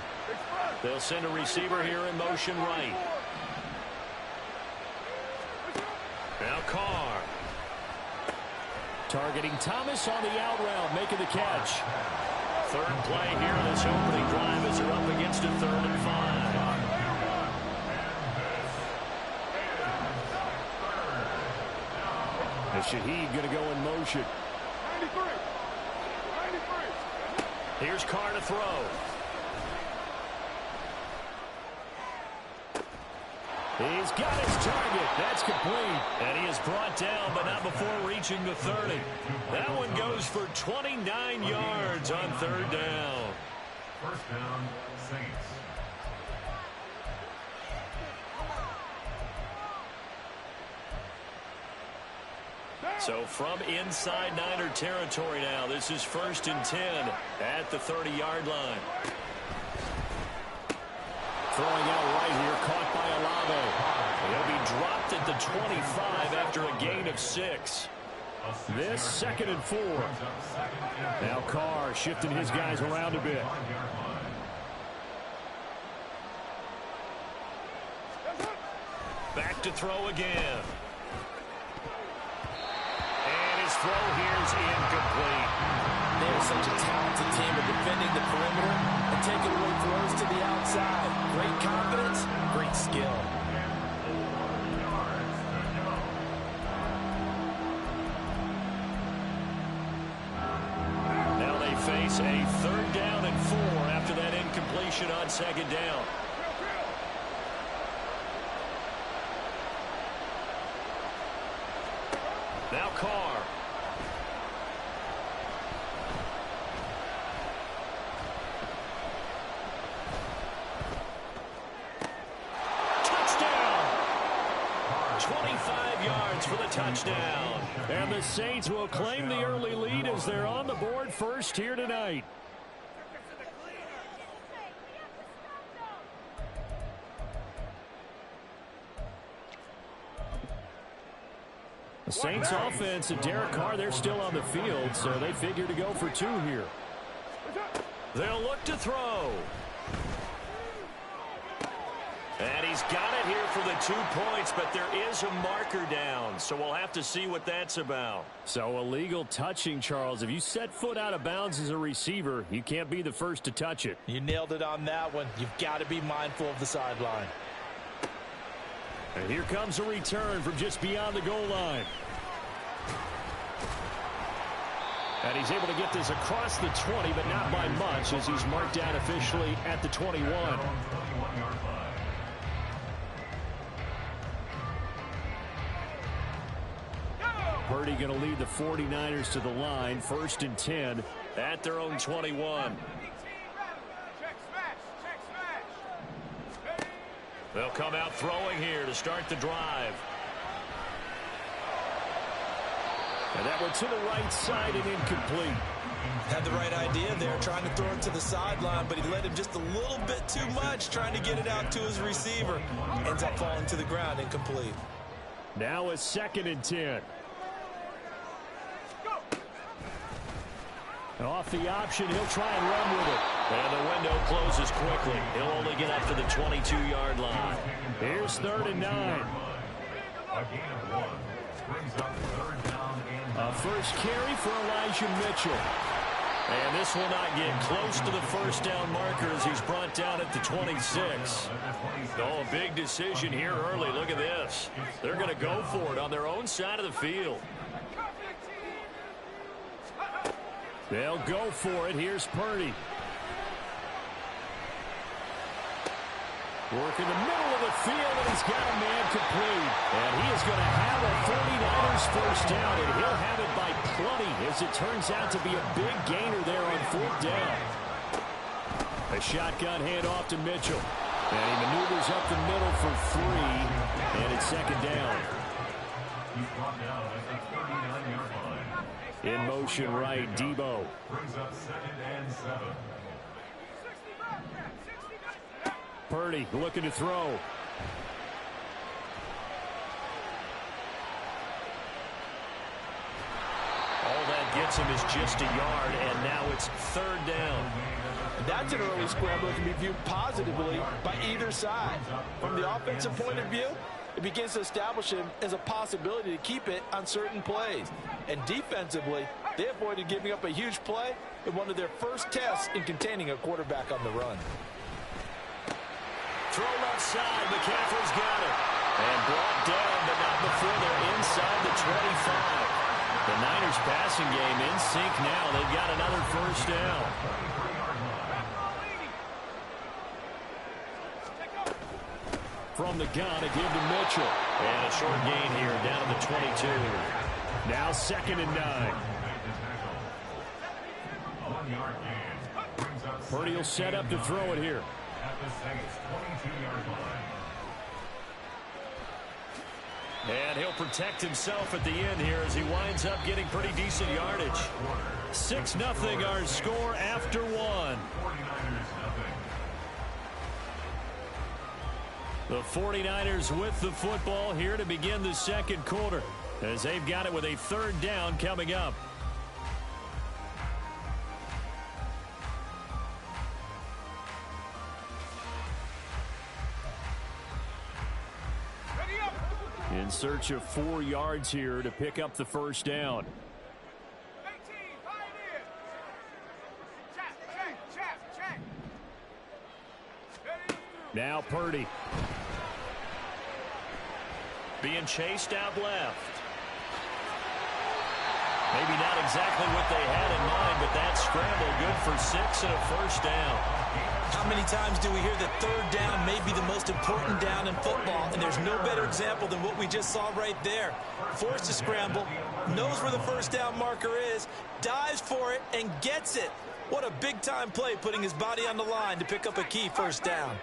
They'll send a receiver here in motion right. Now Carr. Targeting Thomas on the out route, making the catch. Third play here in this opening drive as they're up against a 3rd and 5. And Shaheed going to go in motion. 93. Here's Carr to throw. He's got his target. That's complete. And he is brought down, but not before reaching the 30. That one goes for 29 yards on 3rd down. First down, Saints. So from inside Niner territory now, this is 1st and 10 at the 30-yard line. Throwing out right here, caught by Olave. He'll be dropped at the 25 after a gain of 6. This 2nd and 4. Now Carr shifting his guys around a bit. Back to throw again. And his throw here is incomplete. They're such a talented team at defending the perimeter and taking away throws to the outside. Great confidence, great skill. Now they face a 3rd down and 4 after that incompletion on 2nd down. Now Carr. Touchdown! 25 yards for the touchdown. And the Saints will claim the early lead as they're on the board first here tonight. The Saints offense and Derek Carr, they're still on the field, so they figure to go for 2 here. They'll look to throw. And he's got it here for the 2 points, but there is a marker down, so we'll have to see what that's about. So illegal touching, Charles. If you set foot out of bounds as a receiver, you can't be the first to touch it. You nailed it on that one. You've got to be mindful of the sideline. And here comes a return from just beyond the goal line. And he's able to get this across the 20, but not by much, as he's marked down officially at the 21. Purdy going to lead the 49ers to the line, 1st and 10 at their own 21. They'll come out throwing here to start the drive. And that one to the right side and incomplete. Had the right idea there, trying to throw it to the sideline, but he let him just a little bit too much, trying to get it out to his receiver. Ends up falling to the ground, incomplete. Now a 2nd and 10. And off the option, he'll try and run with it. And the window closes quickly. He'll only get up to the 22-yard line. Here's 3rd and 9. A first carry for Elijah Mitchell. And this will not get close to the 1st down marker as he's brought down at the 26. Oh, a big decision here early. Look at this. They're going to go for it on their own side of the field. They'll go for it. Here's Purdy. Work in the middle of the field, and he's got a man complete. And he is going to have a 49ers first down, and he'll have it by plenty, as it turns out to be a big gainer there on 4th down. A shotgun handoff to Mitchell. And he maneuvers up the middle for 3, and it's 2nd down. He's brought down at the 39-yard line. In motion right, Debo. Brings up 2nd and 7. Purdy looking to throw. All that gets him is just a yard, and now it's 3rd down. That's an early scramble that can be viewed positively by either side. From the offensive point of view, it begins to establish him as a possibility to keep it on certain plays. And defensively, they avoided giving up a huge play in one of their first tests in containing a quarterback on the run. Throw left side. McCaffrey's got it. And brought down, but not before they're inside the 25. The Niners passing game in sync now. They've got another first down. From the gun, a give to Mitchell. And a short gain here down to the 22. Now 2nd and 9. Purdy will set up to throw it here. At the Saints' 22-yard line. And he'll protect himself at the end here as he winds up getting pretty decent yardage. 6-0 our score after 1. 49ers nothing. The 49ers with the football here to begin the 2nd quarter. as they've got it with a third down coming up. In search of 4 yards here to pick up the first down. Now Purdy. Being chased out left. Maybe not exactly what they had in mind, but that scramble good for 6 and a first down. How many times do we hear that third down may be the most important down in football, and there's no better example than what we just saw right there. Forced to scramble, knows where the first down marker is, dives for it, and gets it. What a big-time play, putting his body on the line to pick up a key first down.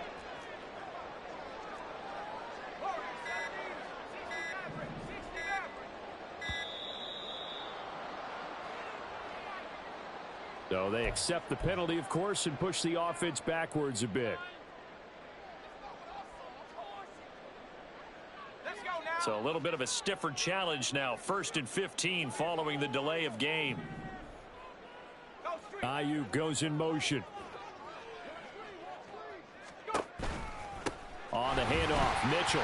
So they accept the penalty, of course, and push the offense backwards a bit. So a little bit of a stiffer challenge now. 1st and 15 following the delay of game. Ayuk goes in motion. On the handoff, Mitchell.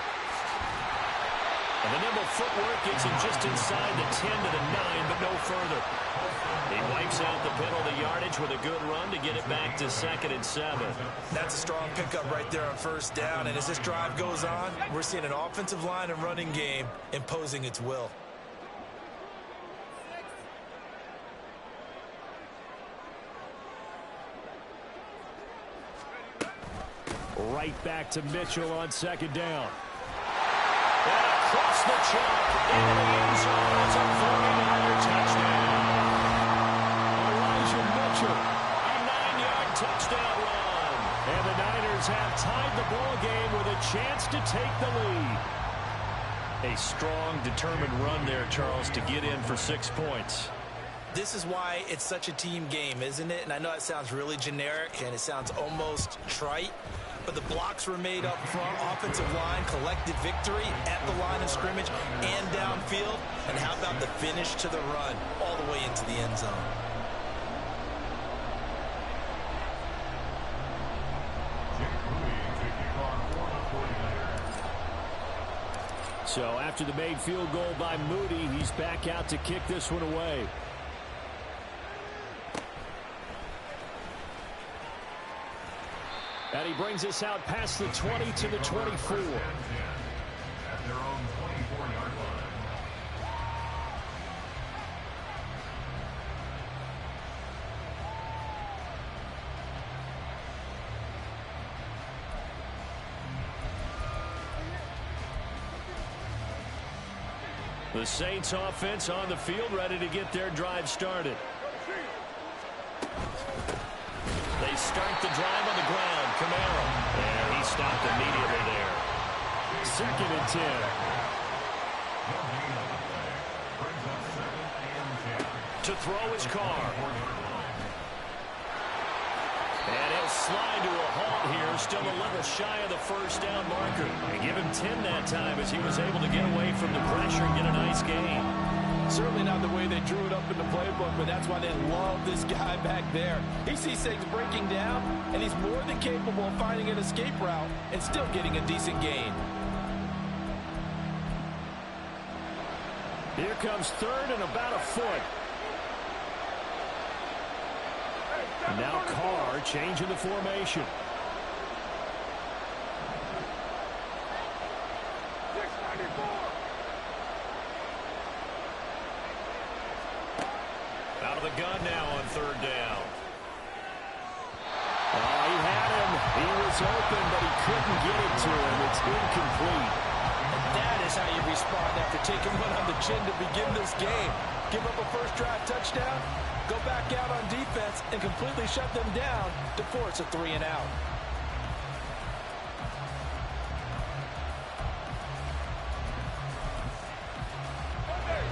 And the nimble footwork gets him just inside the 10 to the 9, but no further. He wipes out the penalty yardage with a good run to get it back to 2nd and 7. That's a strong pickup right there on first down, and as this drive goes on, we're seeing an offensive line and running game imposing its will. Right back to Mitchell on 2nd down. And across the chalk into the end zone. It's a 49er touchdown. Mitchell. A 9-yard touchdown run. And the Niners have tied the ball game with a chance to take the lead. A strong, determined run there, Charles, to get in for 6 points. This is why it's such a team game, isn't it? And I know it sounds really generic and it sounds almost trite, but the blocks were made up front, offensive line, collected victory at the line of scrimmage and downfield. And how about the finish to the run all the way into the end zone? So after the made field goal by Moody, he's back out to kick this one away. And he brings us out past the 20 to the 24. At their own 24-yard line. The Saints offense on the field, ready to get their drive started. They start the drive on the ground. Camaro. And he stopped immediately there. 2nd and 10. To throw his car. And he'll slide to a halt here, still a level shy of the first down marker. And give him 10 that time as he was able to get away from the pressure and get a nice gain. Certainly not the way they drew it up in the playbook, but that's why they love this guy back there. He sees things breaking down, and he's more than capable of finding an escape route and still getting a decent gain. Here comes 3rd and about a foot. And now Carr changing the formation. Out of the gun now on 3rd down. Oh, he had him. He was open, but he couldn't get it to him. It's incomplete. And that is how you respond after taking one on the chin to begin this game. Give up a first drive touchdown, go back out on defense, and completely shut them down to force a 3 and out.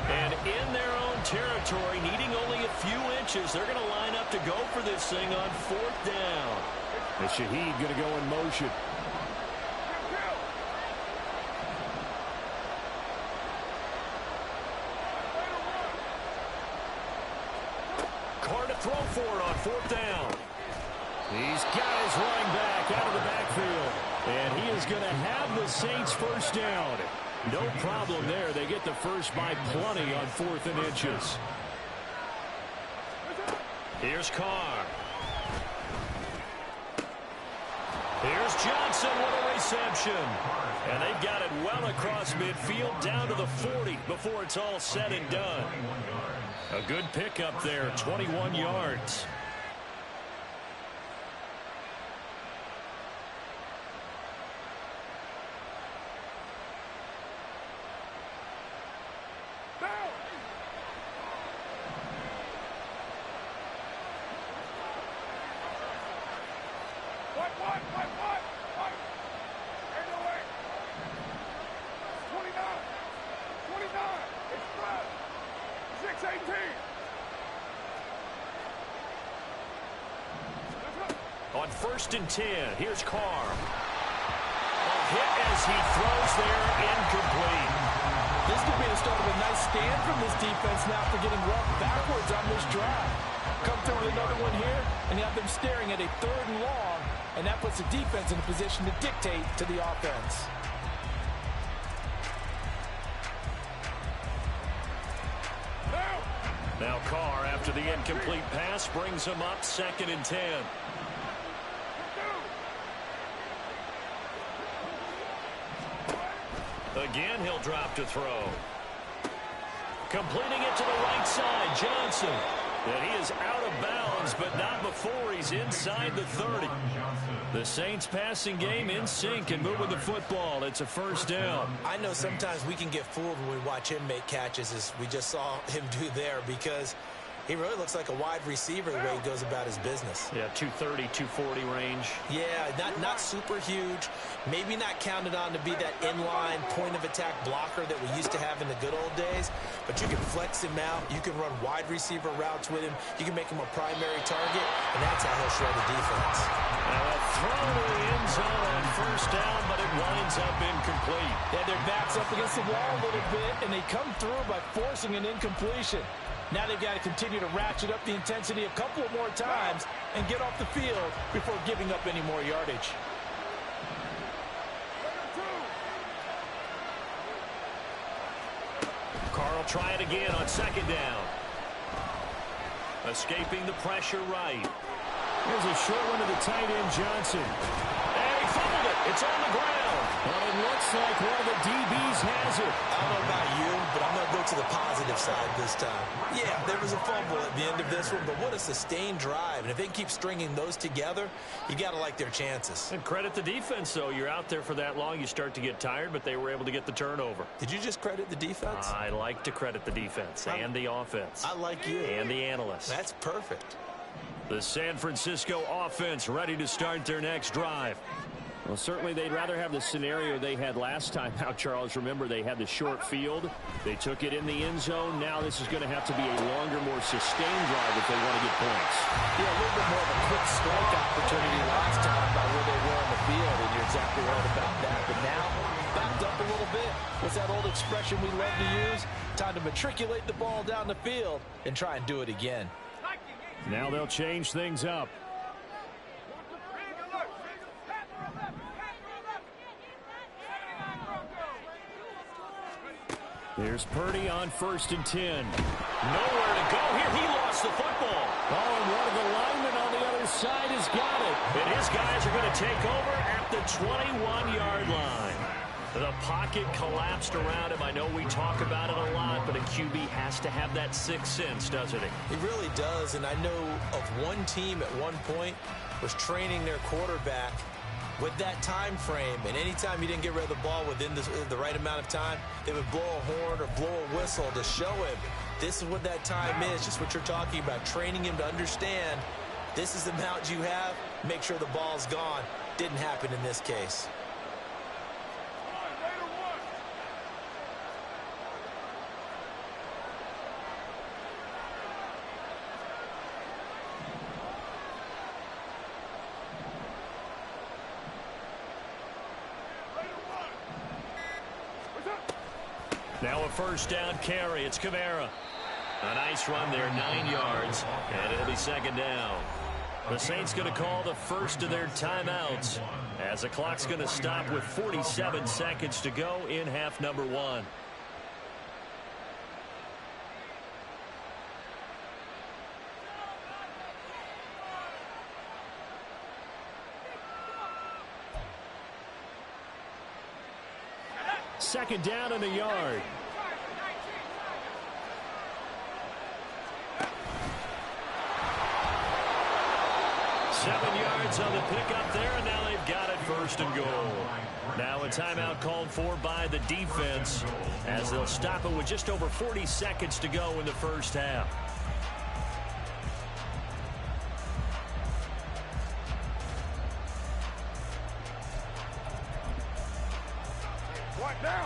And in their own territory, needing only a few inches, they're going to line up to go for this thing on 4th down. And Shaheed going to go in motion. to throw for it on 4th down. He's got his running back out of the backfield. And he is going to have the Saints first down. No problem there. They get the first by plenty on 4th and inches. Here's Carr. Here's Johnson with a reception. And they've got it well across midfield down to the 40 before it's all said and done. A good pickup there, 21 yards. On 1st and 10, here's Carr. A hit as he throws there, incomplete. This could be the start of a nice stand from this defense now for getting roughed backwards on this drive. Come through with another one here, and you have them staring at a 3rd and long, and that puts the defense in a position to dictate to the offense. Now Carr, after the incomplete pass, brings him up 2nd and 10. Again, he'll drop to throw. Completing it to the right side, Johnson. And he is out of bounds, but not before he's inside the 30. The Saints passing game in sync and moving the football. It's a first down. I know sometimes we can get fooled when we watch him make catches, as we just saw him do there, because he really looks like a wide receiver the way he goes about his business. Yeah, 230, 240 range. Yeah, not super huge. Maybe not counted on to be that inline point-of-attack blocker that we used to have in the good old days. But you can flex him out. You can run wide receiver routes with him. You can make him a primary target, and that's how he'll shred the defense. Now a throw to the end zone on 1st down, but it winds up incomplete. Yeah, their back's up against the wall a little bit, and they come through by forcing an incompletion. Now they've got to continue to ratchet up the intensity a couple of more times and get off the field before giving up any more yardage. Carr will try it again on 2nd down. Escaping the pressure right. There's a short one to the tight end, Johnson. And he fumbled it. It's on the ground. Well, it looks like one of the DBs has it. I don't know about you, but I'm going to go to the positive side this time. Yeah, there was a fumble at the end of this one, but what a sustained drive. And if they can keep stringing those together, you got to like their chances. And credit the defense, though. You're out there for that long, you start to get tired, but they were able to get the turnover. Did you just credit the defense? I like to credit the defense and the offense. I like you. And the analysts. That's perfect. The San Francisco offense ready to start their next drive. Well, certainly they'd rather have the scenario they had last time out, Charles. Remember, they had the short field. They took it in the end zone. Now this is going to have to be a longer, more sustained drive if they want to get points. Yeah, a little bit more of a quick strike opportunity last time by where they were on the field, and you're exactly right about that. But now, backed up a little bit. What's that old expression we love to use? Time to matriculate the ball down the field and try and do it again. Now they'll change things up. Here's Purdy on 1st and 10. Nowhere to go here. He lost the football. Oh, and one of the linemen on the other side has got it. And his guys are going to take over at the 21-yard line. The pocket collapsed around him. I know we talk about it a lot, but a QB has to have that sixth sense, doesn't he? He really does, and I know of one team at one point was training their quarterback with that time frame, and anytime he didn't get rid of the ball within the right amount of time, they would blow a horn or blow a whistle to show him this is what that time is, just what you're talking about, training him to understand this is the amount you have, make sure the ball's gone. Didn't happen in this case. Now a first down carry. It's Kamara. A nice run there, 9 yards, and it'll be second down. The Saints going to call the first of their timeouts as the clock's going to stop with 47 seconds to go in half number 1. Second down and a yard. Seven yards on the pickup there, and now they've got it first and goal. Now a timeout called for by the defense as they'll stop it with just over 40 seconds to go in the first half.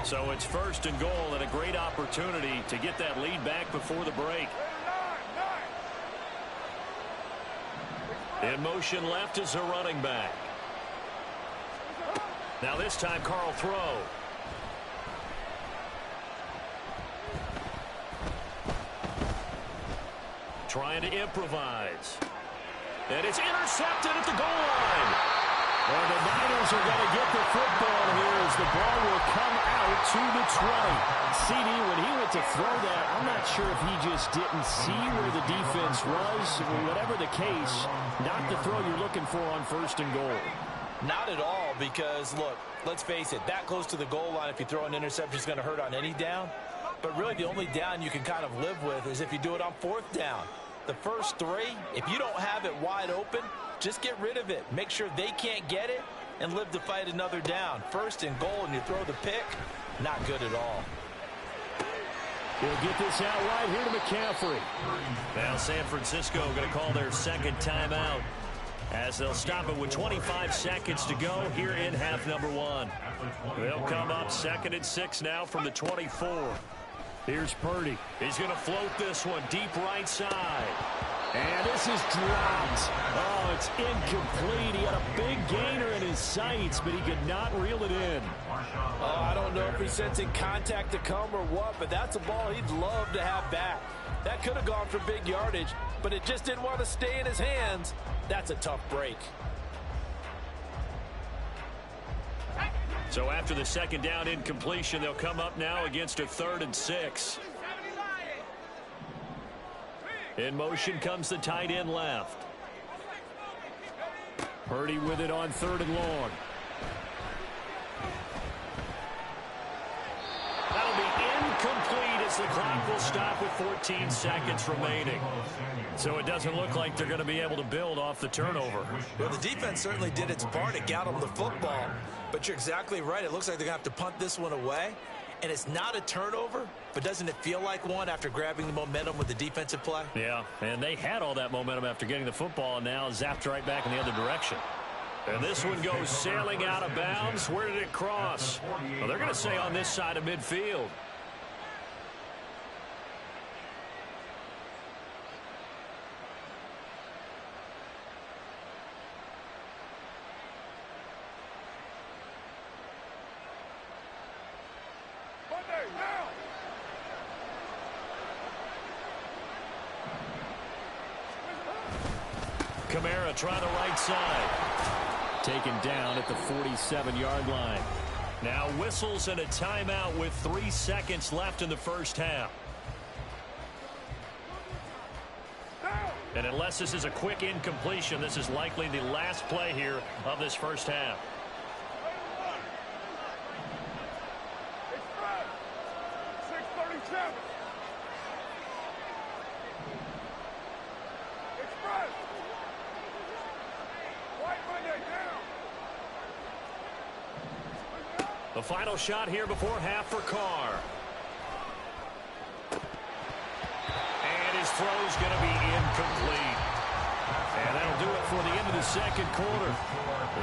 So it's first and goal and a great opportunity to get that lead back before the break. In motion left is a running back. Now this time Carl throw. Trying to improvise. And it's intercepted at the goal line. Well, the Niners are going to get the football here as the ball will come out to the 20. CD, when he went to throw that, I'm not sure if he just didn't see where the defense was. Whatever the case, not the throw you're looking for on first and goal. Not at all, because, look, let's face it, that close to the goal line, if you throw an interception, is going to hurt on any down. But really, the only down you can kind of live with is if you do it on fourth down. The first three, if you don't have it wide open, just get rid of it. Make sure they can't get it and live to fight another down. First and goal, and you throw the pick, not good at all. He'll get this out right here to McCaffrey. Now San Francisco going to call their second timeout as they'll stop it with 25 seconds to go here in half number 1. They'll come up 2nd and 6 now from the 24. Here's Purdy. He's going to float this one deep right side. And this is dropped. Oh, it's incomplete. He had a big gainer in his sights, but he could not reel it in. Oh, I don't know if he's sensing contact to come or what, but that's a ball he'd love to have back. That could have gone for big yardage, but it just didn't want to stay in his hands. That's a tough break. So after the second down incompletion, they'll come up now against a 3rd and 6. In motion comes the tight end left. Purdy with it on 3rd and long. That'll be incomplete as the clock will stop with 14 seconds remaining. So it doesn't look like they're going to be able to build off the turnover. Well, the defense certainly did its part to get them the football. But you're exactly right. It looks like they're going to have to punt this one away. And it's not a turnover, but doesn't it feel like one after grabbing the momentum with the defensive play? Yeah, and they had all that momentum after getting the football and now zapped right back in the other direction. And this one goes sailing out of bounds. Where did it cross? Well, they're going to say on this side of midfield. Kamara trying the right side. Taken down at the 47-yard line. Now whistles and a timeout with 3 seconds left in the first half. And unless this is a quick incompletion, this is likely the last play here of this first half. The final shot here before half for Carr. And his throw's going to be incomplete. And that'll do it for the end of the second quarter.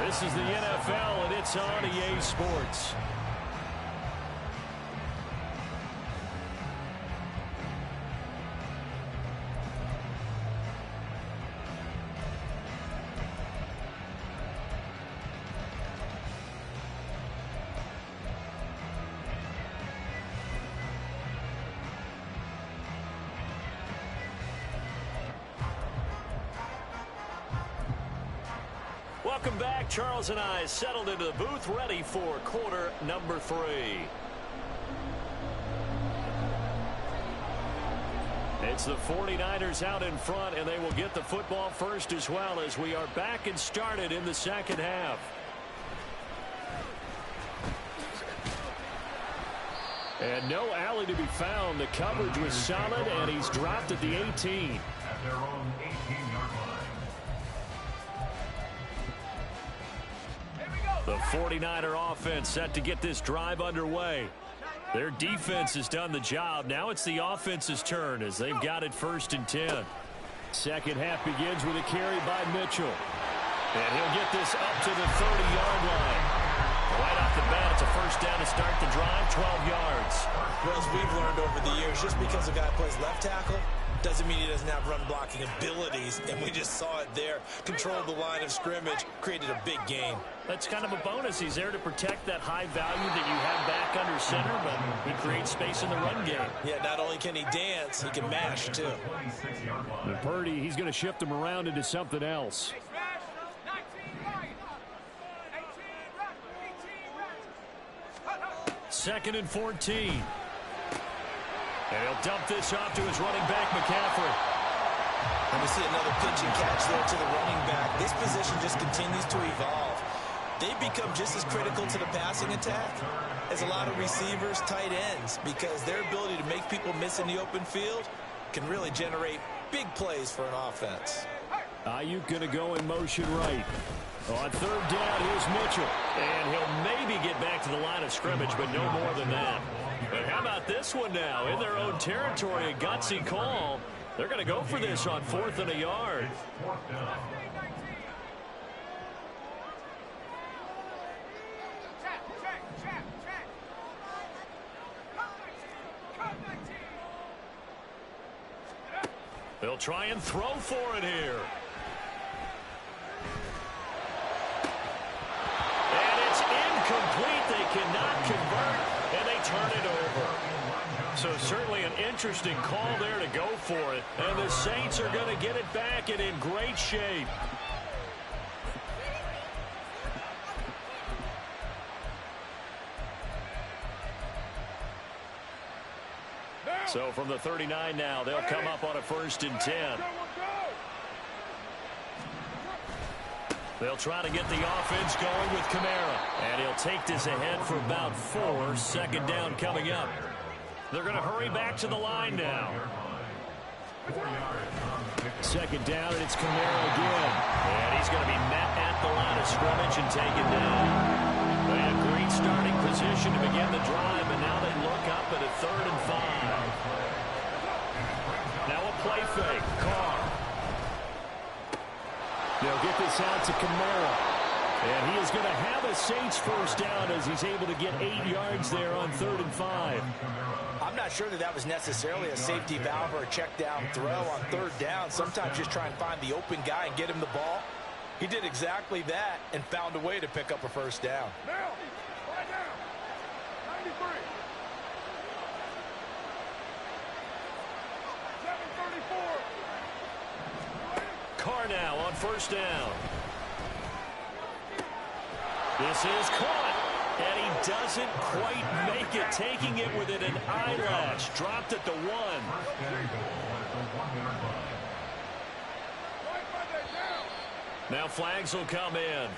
This is the NFL, and it's on EA Sports. Welcome back. Charles and I settled into the booth, ready for quarter number 3. It's the 49ers out in front, and they will get the football first as well as we are back and started in the second half. And no alley to be found. The coverage was solid, and he's dropped at the 18. At their own 18-yard line. The 49er offense set to get this drive underway. Their defense has done the job. Now it's the offense's turn as they've got it 1st and 10. Second half begins with a carry by Mitchell. And he'll get this up to the 30-yard line. Right off the bat, it's a first down to start the drive, 12 yards. Well, as we've learned over the years, just because a guy plays left tackle doesn't mean he doesn't have run blocking abilities, and we just saw it there. Controlled the line of scrimmage, created a big gain. That's kind of a bonus. He's there to protect that high value that you have back under center, but he creates space in the run game. Yeah, not only can he dance, he can mash, too. And Purdy, he's going to shift him around into something else. Second and 14. And he'll dump this off to his running back, McCaffrey. And we see another pitch and catch there to the running back. This position just continues to evolve. They become just as critical to the passing attack as a lot of receivers, tight ends, because their ability to make people miss in the open field can really generate big plays for an offense. Ayuk going to go in motion right. On third down, here's Mitchell. And he'll maybe get back to the line of scrimmage, but no more than that. But how about this one now? In their own territory, a gutsy call. They're going to go for this on 4th and a yard. They'll try and throw for it here. Incomplete. They cannot convert, and they turn it over. So certainly an interesting call there to go for it. And the Saints are going to get it back and in great shape. So from the 39 now, they'll come up on a 1st and 10. They'll try to get the offense going with Kamara. And he'll take this ahead for about 4. Second down coming up. They're going to hurry back to the line now. Second down, and it's Kamara again. And he's going to be met at the line of scrimmage and taken down. They had a great starting position to begin the drive, and now they look up at a 3rd and 5. Now a play fake. Carr. They'll get this out to Kamara. And he is going to have a Saints first down as he's able to get 8 yards there on 3rd and 5. I'm not sure that was necessarily a safety valve or a check down throw on 3rd down. Sometimes just try and find the open guy and get him the ball. He did exactly that and found a way to pick up a first down. Now, lie down. 93. 734. Carr now on 1st down. This is caught, and he doesn't quite make it, taking it within an eyelash. Dropped at the 1. Now flags will come in,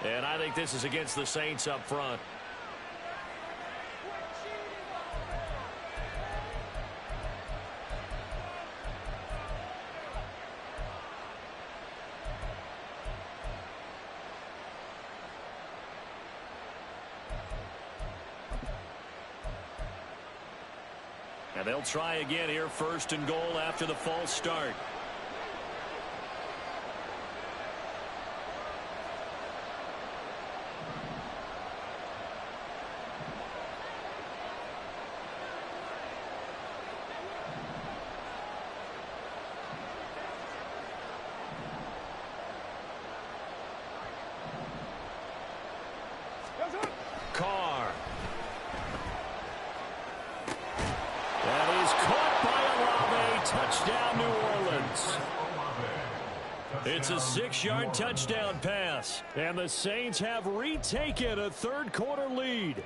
and I think this is against the Saints up front. And they'll try again here, 1st and goal after the false start. Carr. That is caught by Olave. Touchdown, New Orleans. It's a 6-yard touchdown pass. And the Saints have retaken a third-quarter lead.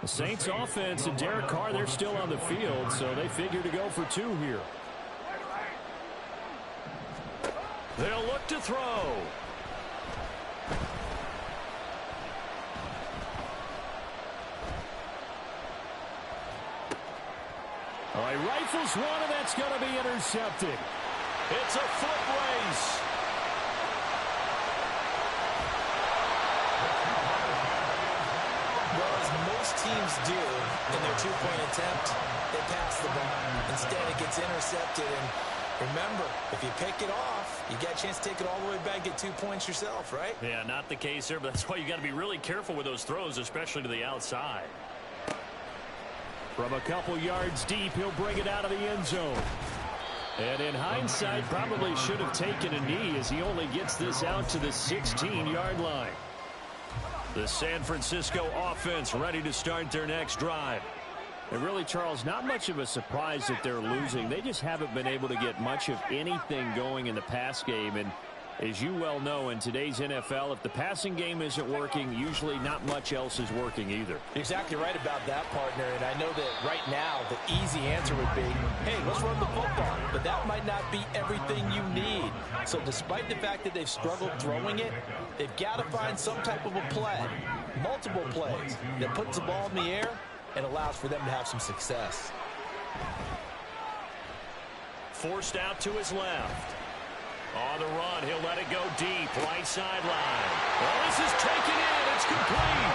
The Saints offense and Derek Carr, they're still on the field, so they figure to go for 2 here. They'll look to throw. All right, rifles one, and that's going to be intercepted. It's a foot race. Well, as most teams do in their two-point attempt, they pass the ball. Instead, it gets intercepted. And remember, if you pick it off, you get a chance to take it all the way back, get 2 points yourself, right? Yeah, not the case there, but that's why you got to be really careful with those throws, especially to the outside. From a couple yards deep, he'll bring it out of the end zone. And in hindsight, probably should have taken a knee as he only gets this out to the 16-yard line. The San Francisco offense ready to start their next drive. And really, Charles, not much of a surprise that they're losing. They just haven't been able to get much of anything going in the pass game. And as you well know, in today's NFL, if the passing game isn't working, usually not much else is working either. You're exactly right about that, partner. And I know that right now the easy answer would be, hey, let's run the football. But that might not be everything you need. So despite the fact that they've struggled throwing it, they've got to find some type of a play, multiple plays, that puts the ball in the air and allows for them to have some success. Forced out to his left. On the run, he'll let it go deep, right sideline. Well, this is taken in. It's complete.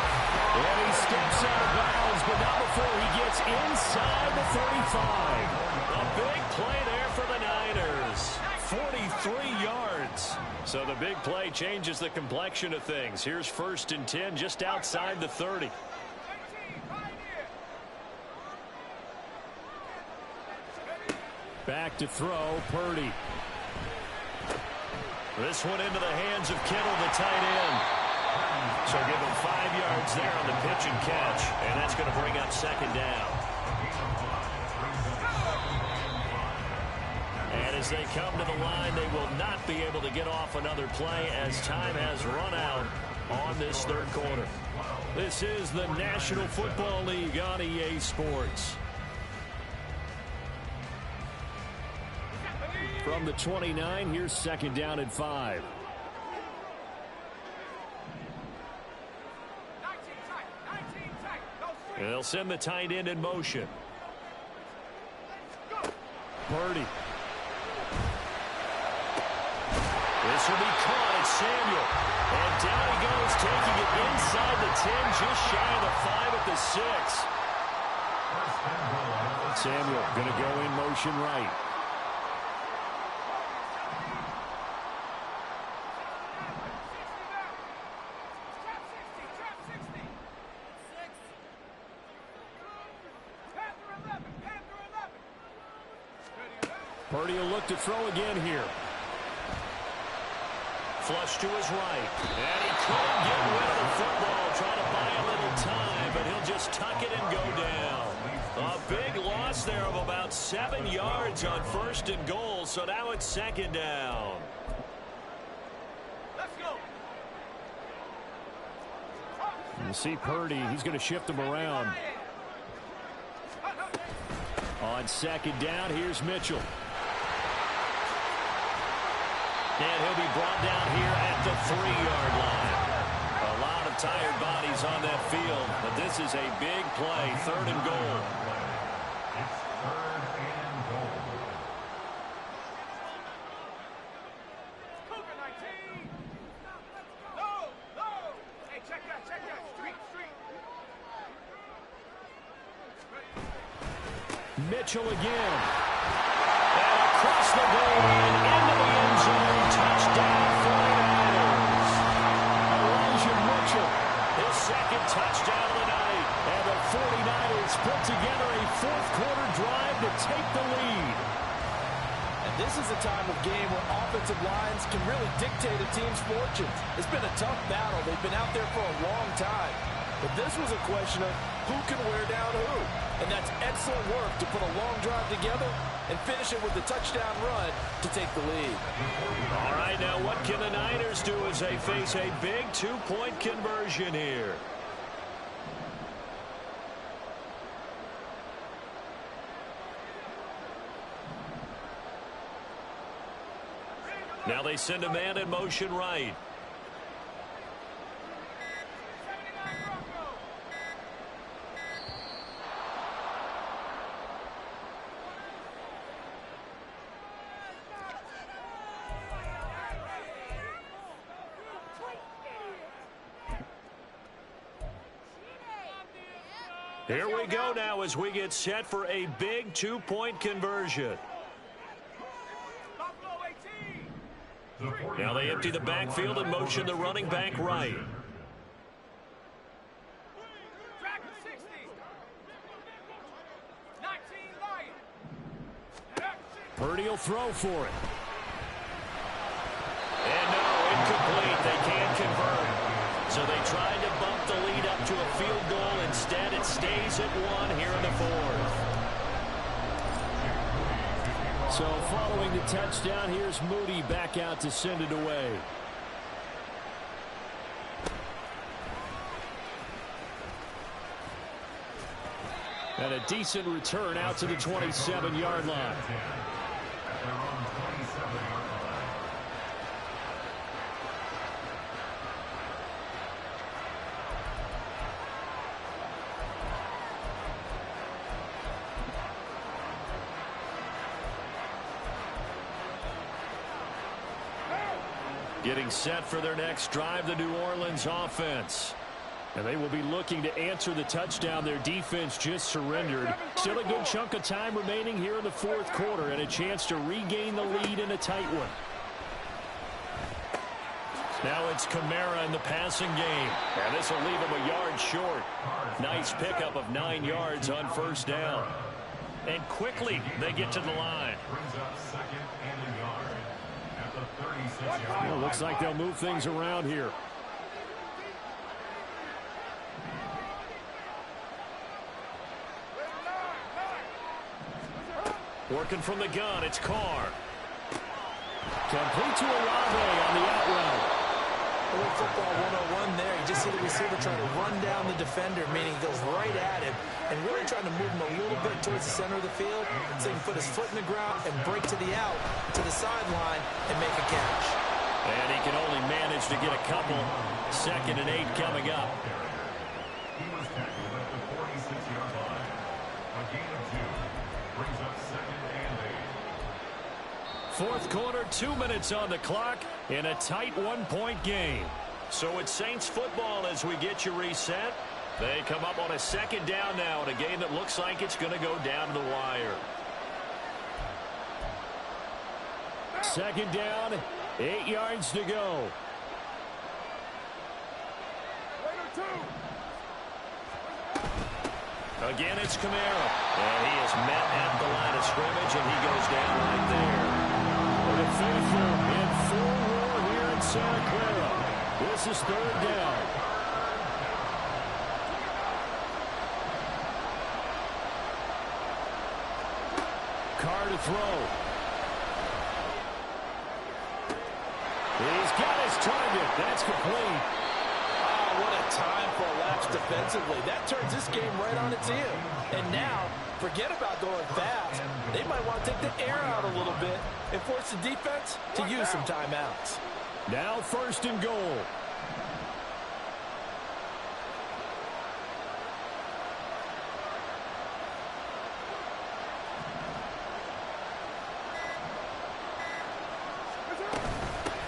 And he steps out of bounds, but not before he gets inside the 35. A big play there for the Niners. 43 yards. So the big play changes the complexion of things. Here's 1st and 10 just outside the 30. Back to throw, Purdy. This one into the hands of Kittle, the tight end. So give him 5 yards there on the pitch and catch, and that's going to bring up 2nd down. And as they come to the line, they will not be able to get off another play as time has run out on this 3rd quarter. This is the National Football League on EA Sports. From the 29, here's 2nd down and 5. They'll send the tight end in motion. Purdy. This will be caught. It's Samuel. And down he goes, taking it inside the 10, just shy of the 5 at the 6. Samuel going to go in motion right. Purdy will look to throw again here. Flush to his right. And he couldn't get rid of the football. Trying to buy a little time, but he'll just tuck it and go down. A big loss there of about 7 yards on 1st and goal, so now it's 2nd down. Let's go. You see Purdy, he's going to shift him around. On 2nd down, here's Mitchell. And he'll be brought down here at the 3-yard line. A lot of tired bodies on that field, but this is a big play, 3rd and goal. It's 3rd and goal. Cougar 19. No, no. Hey, check that. Street. Mitchell again. And across the goal line, into the end zone, touchdown 49ers. Elijah Mitchell. His 2nd touchdown of the night. And the 49ers put together a 4th-quarter drive to take the lead. And this is a time of game where offensive lines can really dictate a team's fortunes. It's been a tough battle. They've been out there for a long time. But this was a question of who can wear down who. And that's excellent work to put a long drive together and finish it with a touchdown run to take the lead. All right, now what can the Niners do as they face a big two-point conversion here? Now they send a man in motion right. Here we go now as we get set for a big two-point conversion. Now they empty the backfield and motion the running back right. Purdy will throw for it. And no, incomplete. They can't convert. So they tried to bump the lead up to a field goal. Instead, it stays at 1 here in the fourth. So following the touchdown, here's Moody back out to send it away. And a decent return out to the 27-yard line. Getting set for their next drive, the New Orleans offense. And they will be looking to answer the touchdown their defense just surrendered. Still a good chunk of time remaining here in the fourth quarter and a chance to regain the lead in a tight one. Now it's Kamara in the passing game. And this will leave him a yard short. Nice pickup of 9 yards on first down. And quickly they get to the line. Well, looks like they'll move things around here. Working from the gun, it's Carr. Complete to Olave on the out route. A little football 101 there. You just see the receiver trying to run down the defender, meaning he goes right at him and really trying to move him a little bit towards the center of the field so he can put his foot in the ground and break to the out, to the sideline, and make a catch. And he can only manage to get a couple. 2nd and 8 coming up. He was tackled at the 46-yard line. A gain of 2 brings up 2nd and 8. Fourth quarter, 2 minutes on the clock in a tight one-point game. So it's Saints football as we get you reset. They come up on a 2nd down now in a game that looks like it's going to go down to the wire. 2nd down, 8 yards to go. Again, it's Kamara. And he is met at the line of scrimmage, and he goes down right there. The faithful in full roar here in Santa Clara. This is 3rd down. Carr to throw. He's got his target. That's complete. Oh, what a time for a lapse defensively. That turns this game right on its ear. And now, forget about going fast. They might want to take the air out a little bit and force the defense to use some timeouts. Now 1st and goal.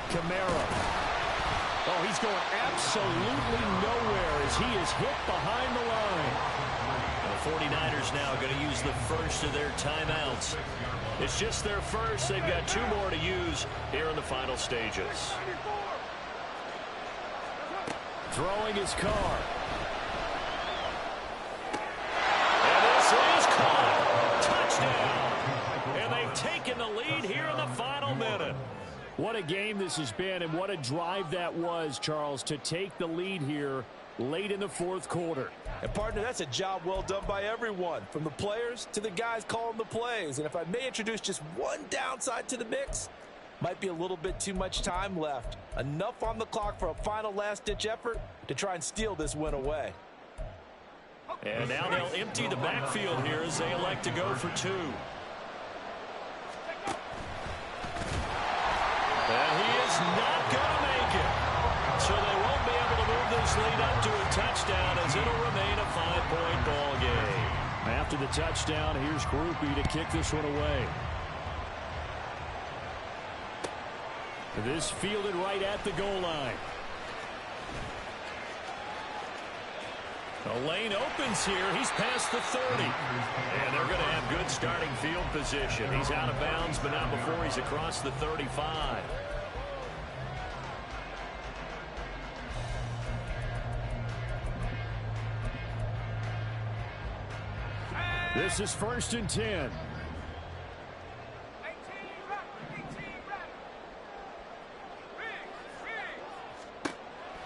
Kamara. Oh, he's going absolutely nowhere as he is hit behind the line. The 49ers now going to use the first of their timeouts. It's just their first. They've got 2 more to use here in the final stages. Throwing his Carr. And this is caught. Touchdown. And they've taken the lead here in the final minute. What a game this has been, and what a drive that was, Charles, to take the lead here late in the fourth quarter. And, partner, that's a job well done by everyone, from the players to the guys calling the plays. And if I may introduce just one downside to the mix, might be a little bit too much time left. Enough on the clock for a final last-ditch effort to try and steal this win away. And now they'll empty the backfield here as they elect to go for 2. And he is not going to make it. So they won't be able to move this lead up to a touchdown as it'll remain a 5-point ball game. After the touchdown, here's Groupie to kick this one away. This fielded right at the goal line. The lane opens here. He's past the 30. And they're going to have good starting field position. He's out of bounds, but not before he's across the 35. This is 1st and 10.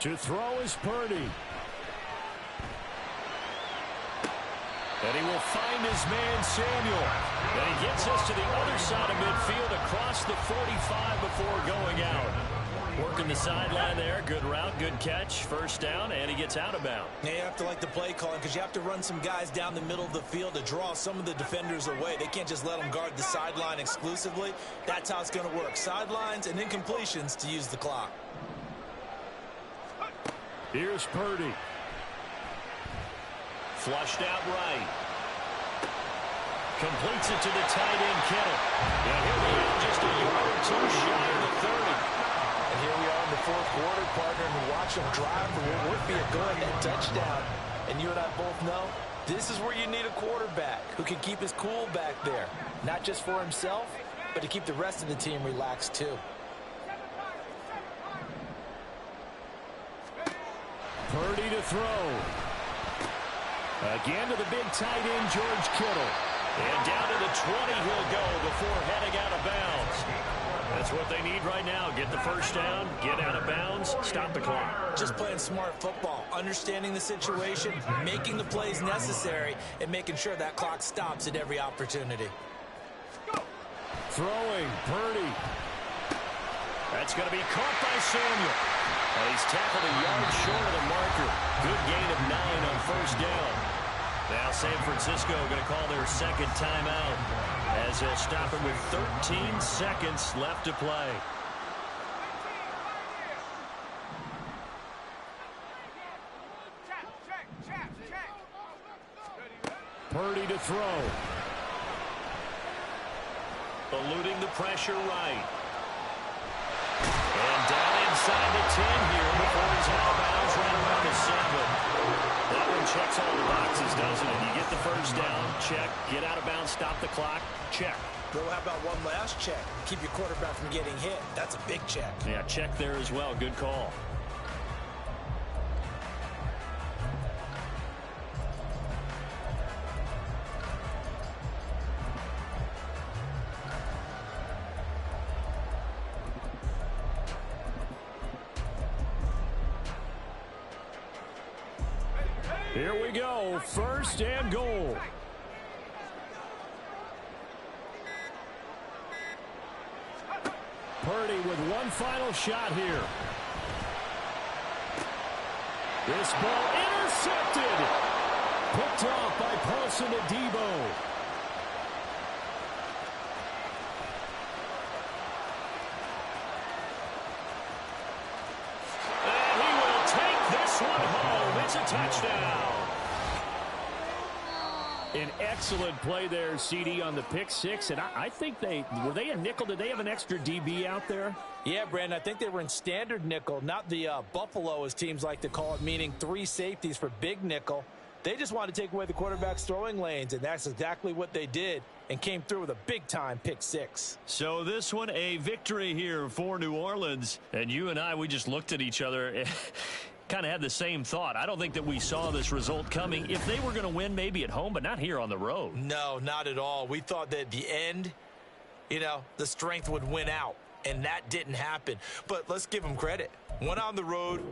To throw is Purdy. And he will find his man, Samuel. And he gets us to the other side of midfield across the 45 before going out. Working the sideline there. Good route, good catch. First down, and he gets out of bounds. Yeah, you have to like the play calling because you have to run some guys down the middle of the field to draw some of the defenders away. They can't just let them guard the sideline exclusively. That's how it's going to work. Sidelines and incompletions to use the clock. Here's Purdy. Flushed out right. Completes it to the tight end, Kittle. And here we are, just a yard or 2 shy of the 30. And here we are in the fourth quarter, partner, and we watch them drive for what would be a go-ahead touchdown. And you and I both know this is where you need a quarterback who can keep his cool back there. Not just for himself, but to keep the rest of the team relaxed too. Purdy to throw. Again to the big tight end, George Kittle. And down to the 20 he'll go before heading out of bounds. That's what they need right now. Get the first down, get out of bounds, stop the clock. Just playing smart football, understanding the situation, making the plays necessary, and making sure that clock stops at every opportunity. Throwing, Purdy. That's going to be caught by Samuel. And he's tackled a yard short of the marker. Good gain of 9 on first down. Now San Francisco going to call their second timeout as he'll stop him with 13 seconds left to play. Purdy to throw. Eluding the pressure right. And down inside the 10 here before he's out of bounds right around the 7. That one checks all the boxes, doesn't it? You get the first down, check. Get out of bounds, stop the clock, check. Bro, how about one last check? Keep your quarterback from getting hit. That's a big check. Yeah, check there as well. Good call. Here we go, 1st and goal. Purdy with one final shot here. This ball intercepted. Picked off by Paulson Adebo. And he will take this one home. It's a touchdown. An excellent play there, CD, on the pick six. And I think were they a nickel? Did they have an extra DB out there? Yeah, Brandon, I think they were in standard nickel, not the Buffalo, as teams like to call it, meaning 3 safeties for big nickel. They just wanted to take away the quarterback's throwing lanes, and that's exactly what they did and came through with a big-time pick six. So this one, a victory here for New Orleans. And you and I, we just looked at each other kind of had the same thought. I don't think that we saw this result coming. If they were going to win, maybe at home, but not here on the road. No, not at all. We thought that at the end, the strength would win out, and that didn't happen. But let's give them credit. Went on the road.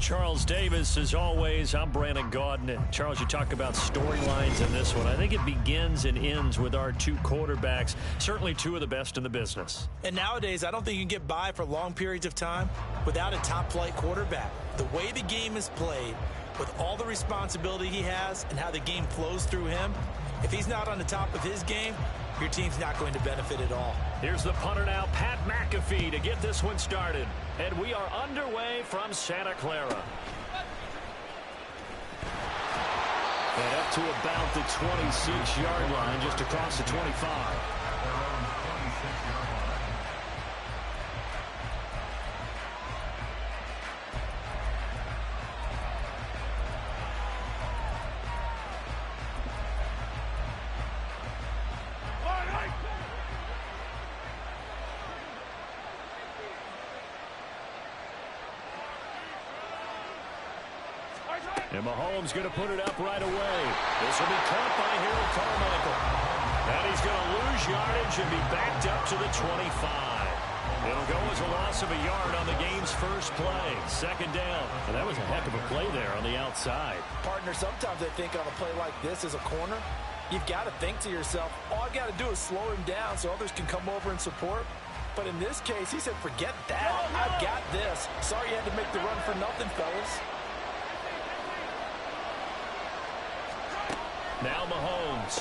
Charles Davis, as always. I'm Brandon Gaudin. Charles, you talk about storylines in this one. I think it begins and ends with our two quarterbacks, certainly two of the best in the business. And nowadays, I don't think you can get by for long periods of time without a top-flight quarterback. The way the game is played, with all the responsibility he has and how the game flows through him, if he's not on the top of his game, your team's not going to benefit at all. Here's the punter now, Pat McAfee, to get this one started. And we are underway from Santa Clara. And up to about the 26-yard line, just across the 25. And Mahomes going to put it up right away. This will be caught by Harold Carmichael. And he's going to lose yardage and be backed up to the 25. It'll go as a loss of a yard on the game's first play. Second down. And that was a heck of a play there on the outside. Partner, sometimes I think on a play like this as a corner, you've got to think to yourself, all I've got to do is slow him down so others can come over and support. But in this case, he said, forget that. I've got this. Sorry you had to make the run for nothing, fellas. Now Mahomes.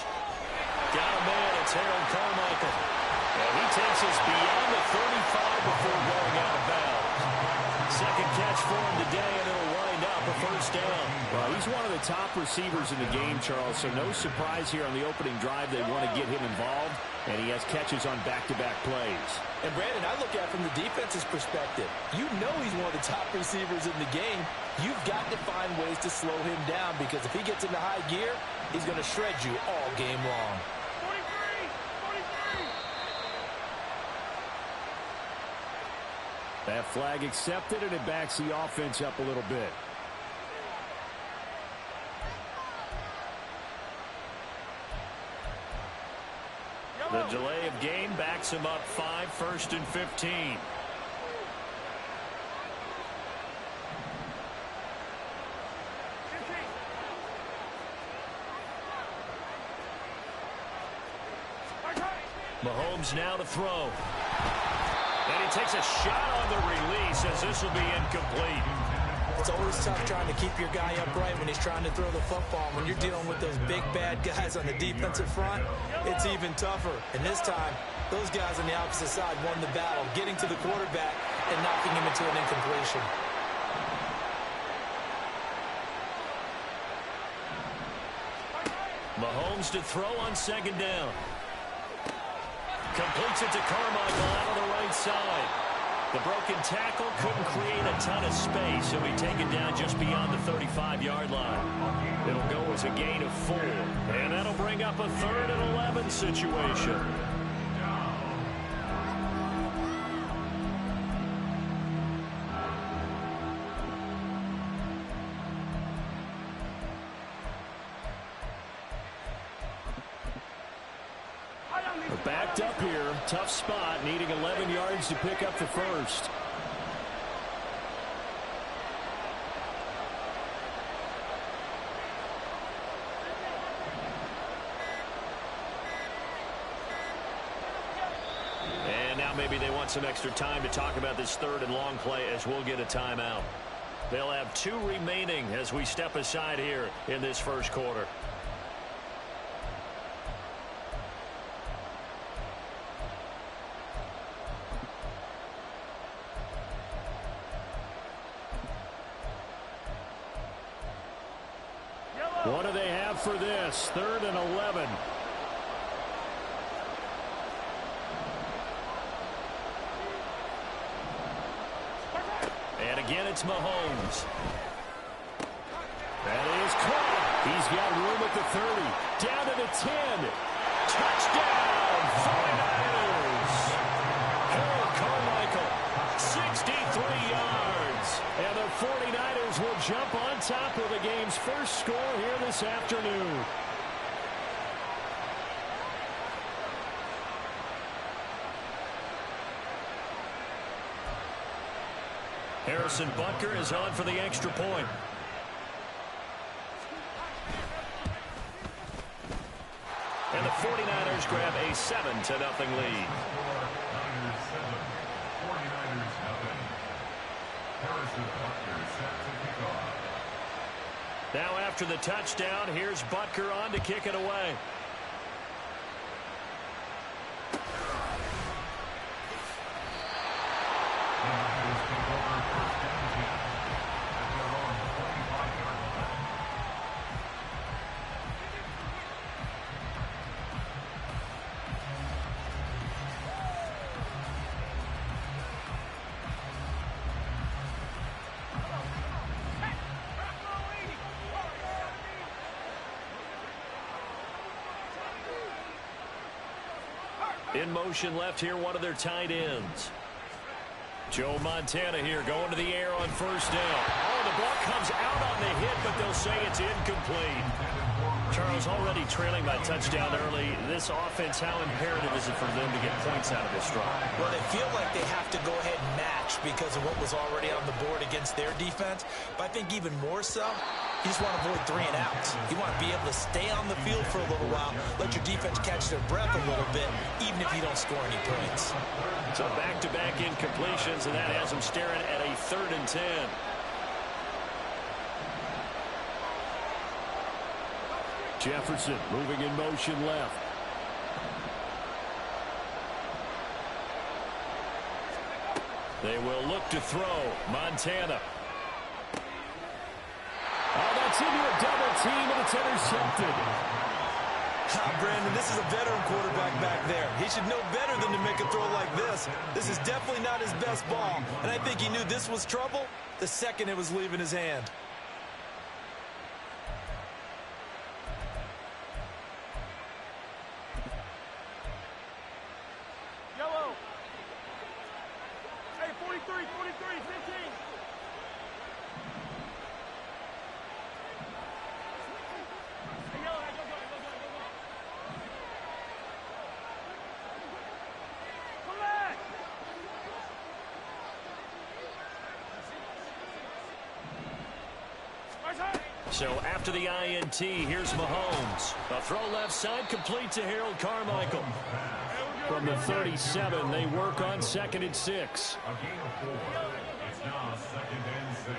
Got a man. It's Harold Carmichael. And he takes us beyond the 35 before going out of bounds. Second catch for him today, and it'll wind up a first down. Well, he's one of the top receivers in the game, Charles, so no surprise here on the opening drive. They want to get him involved, and he has catches on back-to-back plays. And, Brandon, I look at it from the defense's perspective. You know he's one of the top receivers in the game. You've got to find ways to slow him down because if he gets into high gear, he's going to shred you all game long. 43! That flag accepted, and it backs the offense up a little bit. The delay of game backs him up 5, 1st and 15. Mahomes now to throw. And he takes a shot on the release as this will be incomplete. It's always tough trying to keep your guy upright when he's trying to throw the football. When you're dealing with those big, bad guys on the defensive front, it's even tougher. And this time, those guys on the opposite side won the battle, getting to the quarterback and knocking him into an incompletion. Mahomes to throw on second down. Completes it to Carmichael out of the right side. The broken tackle couldn't create a ton of space. He'll be taken down just beyond the 35-yard line. It'll go as a gain of 4. And that'll bring up a 3rd and 11 situation. Backed up here, tough spot, needing 11 yards to pick up the first. And now maybe they want some extra time to talk about this 3rd and long play as we'll get a timeout. They'll have 2 remaining as we step aside here in this first quarter. What do they have for this? 3rd and 11. And again, it's Mahomes. That is caught. He's got room at the 30. Down to the 10. Touchdown, 49ers. Harold Carmichael, 63 yards. And the 49ers will jump on top of the game's first score here this afternoon. Harrison Butker is on for the extra point. And the 49ers grab a 7-0 lead. Niners 7, 49ers nothing. Harrison Butker set to kick off. Now after the touchdown, here's Butker on to kick it away. The Niners take over first down 10 at their own 45-yard line. In motion left here, one of their tight ends. Joe Montana here going to the air on first down. Oh, the ball comes out on the hit, but they'll say it's incomplete. Charles, already trailing by touchdown early. This offense, how imperative is it for them to get points out of this drive? Well, they feel like they have to go ahead and match because of what was already on the board against their defense. But I think even more so, you just want to avoid 3 and outs. You want to be able to stay on the field for a little while, let your defense catch their breath a little bit, even if you don't score any points. So back-to-back incompletions, and that has them staring at a 3rd and 10. Jefferson moving in motion left. They will look to throw. Montana. Oh, that's into a double team, and it's intercepted. Brandon, this is a veteran quarterback back there. He should know better than to make a throw like this. This is definitely not his best ball, and I think he knew this was trouble the second it was leaving his hand. Yellow. Hey, 43, 15. Hey, yellow, go. Come back. So after the INT, here's Mahomes. A throw left side complete to Harold Carmichael. From the 37, they work on 2nd and 6. A gain of 4. It's now 2nd and 6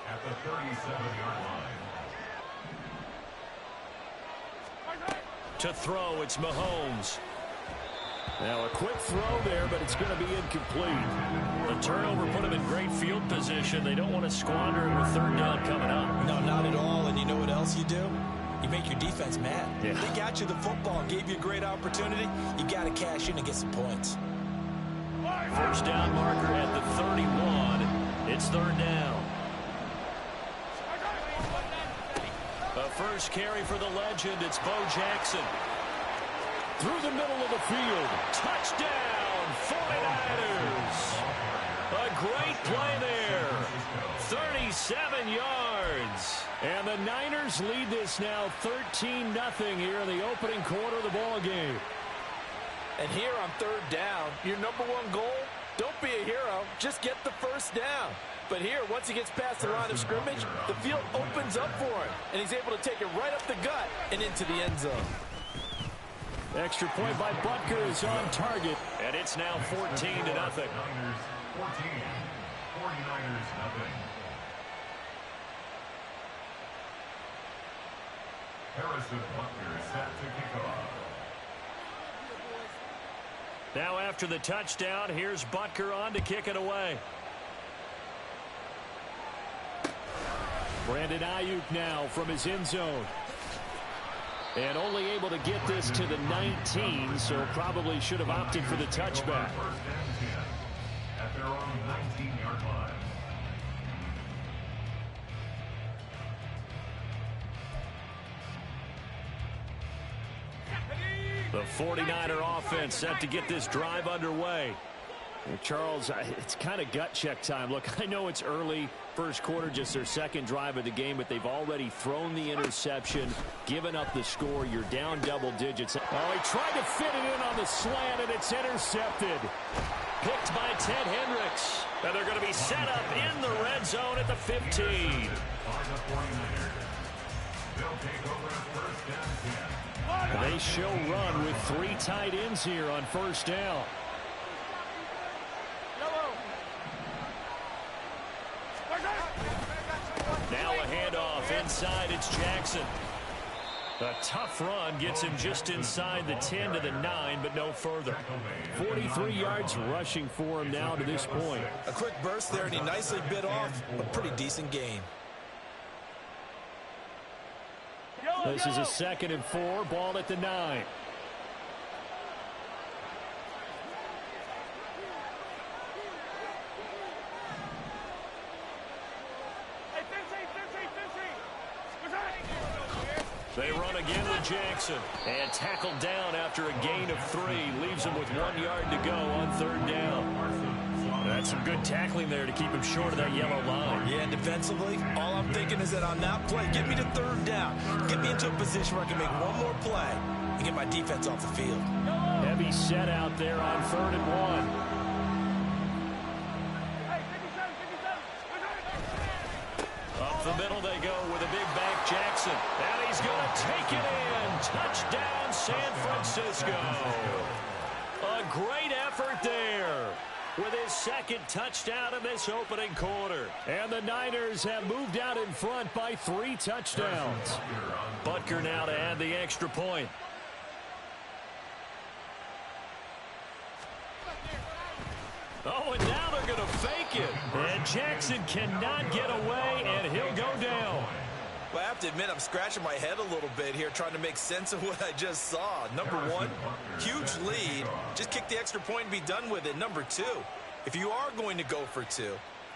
at the 37-yard line. To throw, it's Mahomes. Now a quick throw there, but it's going to be incomplete. The turnover put them in great field position. They don't want to squander it with 3rd down coming up. No, not at all. And you know what else you do? You make your defense mad. Yeah. They got you the football, gave you a great opportunity. You got to cash in and get some points. First down marker at the 31. It's 3rd down. A first carry for the legend. It's Bo Jackson. Through the middle of the field. Touchdown, 49ers. A great play there. 37 yards. And the Niners lead this now 13-0 here in the opening quarter of the ball game. And here on 3rd down, your number one goal, don't be a hero, just get the first down. But here, once he gets past the line of scrimmage, the field opens up for him, and he's able to take it right up the gut and into the end zone. Extra point by Butker is on target, and it's now 14-0. Niners 14, 49ers nothing. Harrison Butker set to kick off. Now after the touchdown, here's Butker on to kick it away. Brandon Ayuk now from his end zone. And only able to get this to the 19, so probably should have opted for the touchback. First and 10 at their own 19-yard line. The 49er offense set to get this drive underway. Well, Charles, it's kind of gut check time. Look, I know it's early. First quarter, just their second drive of the game, but they've already thrown the interception, given up the score. You're down double digits. Oh, he tried to fit it in on the slant, and it's intercepted. Picked by Ted Hendricks. And they're going to be set up in the red zone at the 15. They show run with 3 tight ends here on first down. Now a handoff inside. It's Jackson. A tough run gets him just inside the 10 to the 9, but no further. 43 yards rushing for him now to this point. A quick burst there, and he nicely bit off a pretty decent gain. This is a 2nd and 4, ball at the 9. They run again with Jackson. And tackled down after a gain of 3. Leaves him with 1 yard to go on 3rd down. That's some good tackling there to keep him short of that yellow line. Yeah, and defensively, all I'm thinking is that on that play, get me to 3rd down. Get me into a position where I can make one more play and get my defense off the field. Heavy set out there on 3rd and 1. Up the middle they go with a big back Jackson. And he's going to take it in. Touchdown, San Francisco. A great effort there with his 2nd touchdown in this opening quarter. And the Niners have moved out in front by 3 touchdowns. Butker now to add the extra point. Oh, and now they're going to fake it. And Jackson cannot get away, and he'll go down. Well, I have to admit, I'm scratching my head a little bit here trying to make sense of what I just saw. Number 1, huge lead. Just kick the extra point and be done with it. Number 2, if you are going to go for 2,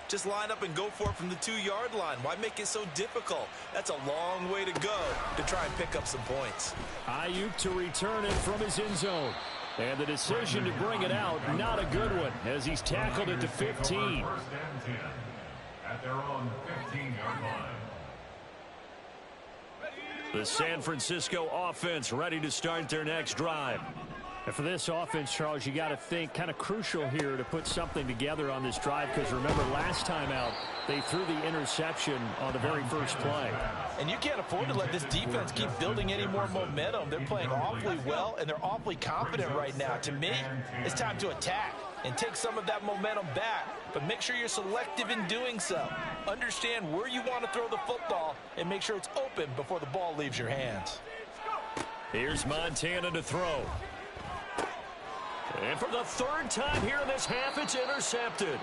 just line up and go for it from the 2-yard line. Why make it so difficult? That's a long way to go to try and pick up some points. Ayuk to return it from his end zone. And the decision to bring it out, not a good one, as he's tackled it to 15. First and 10 at their own 15-yard line. The San Francisco offense ready to start their next drive. And for this offense, Charles, you got to think kind of crucial here to put something together on this drive, because remember last time out they threw the interception on the very first play. And you can't afford to let this defense keep building any more momentum. They're playing awfully well, and they're awfully confident right now. To me, it's time to attack and take some of that momentum back. But make sure you're selective in doing so. Understand where you want to throw the football and make sure it's open before the ball leaves your hands. Here's Montana to throw. And for the 3rd time here in this half, it's intercepted.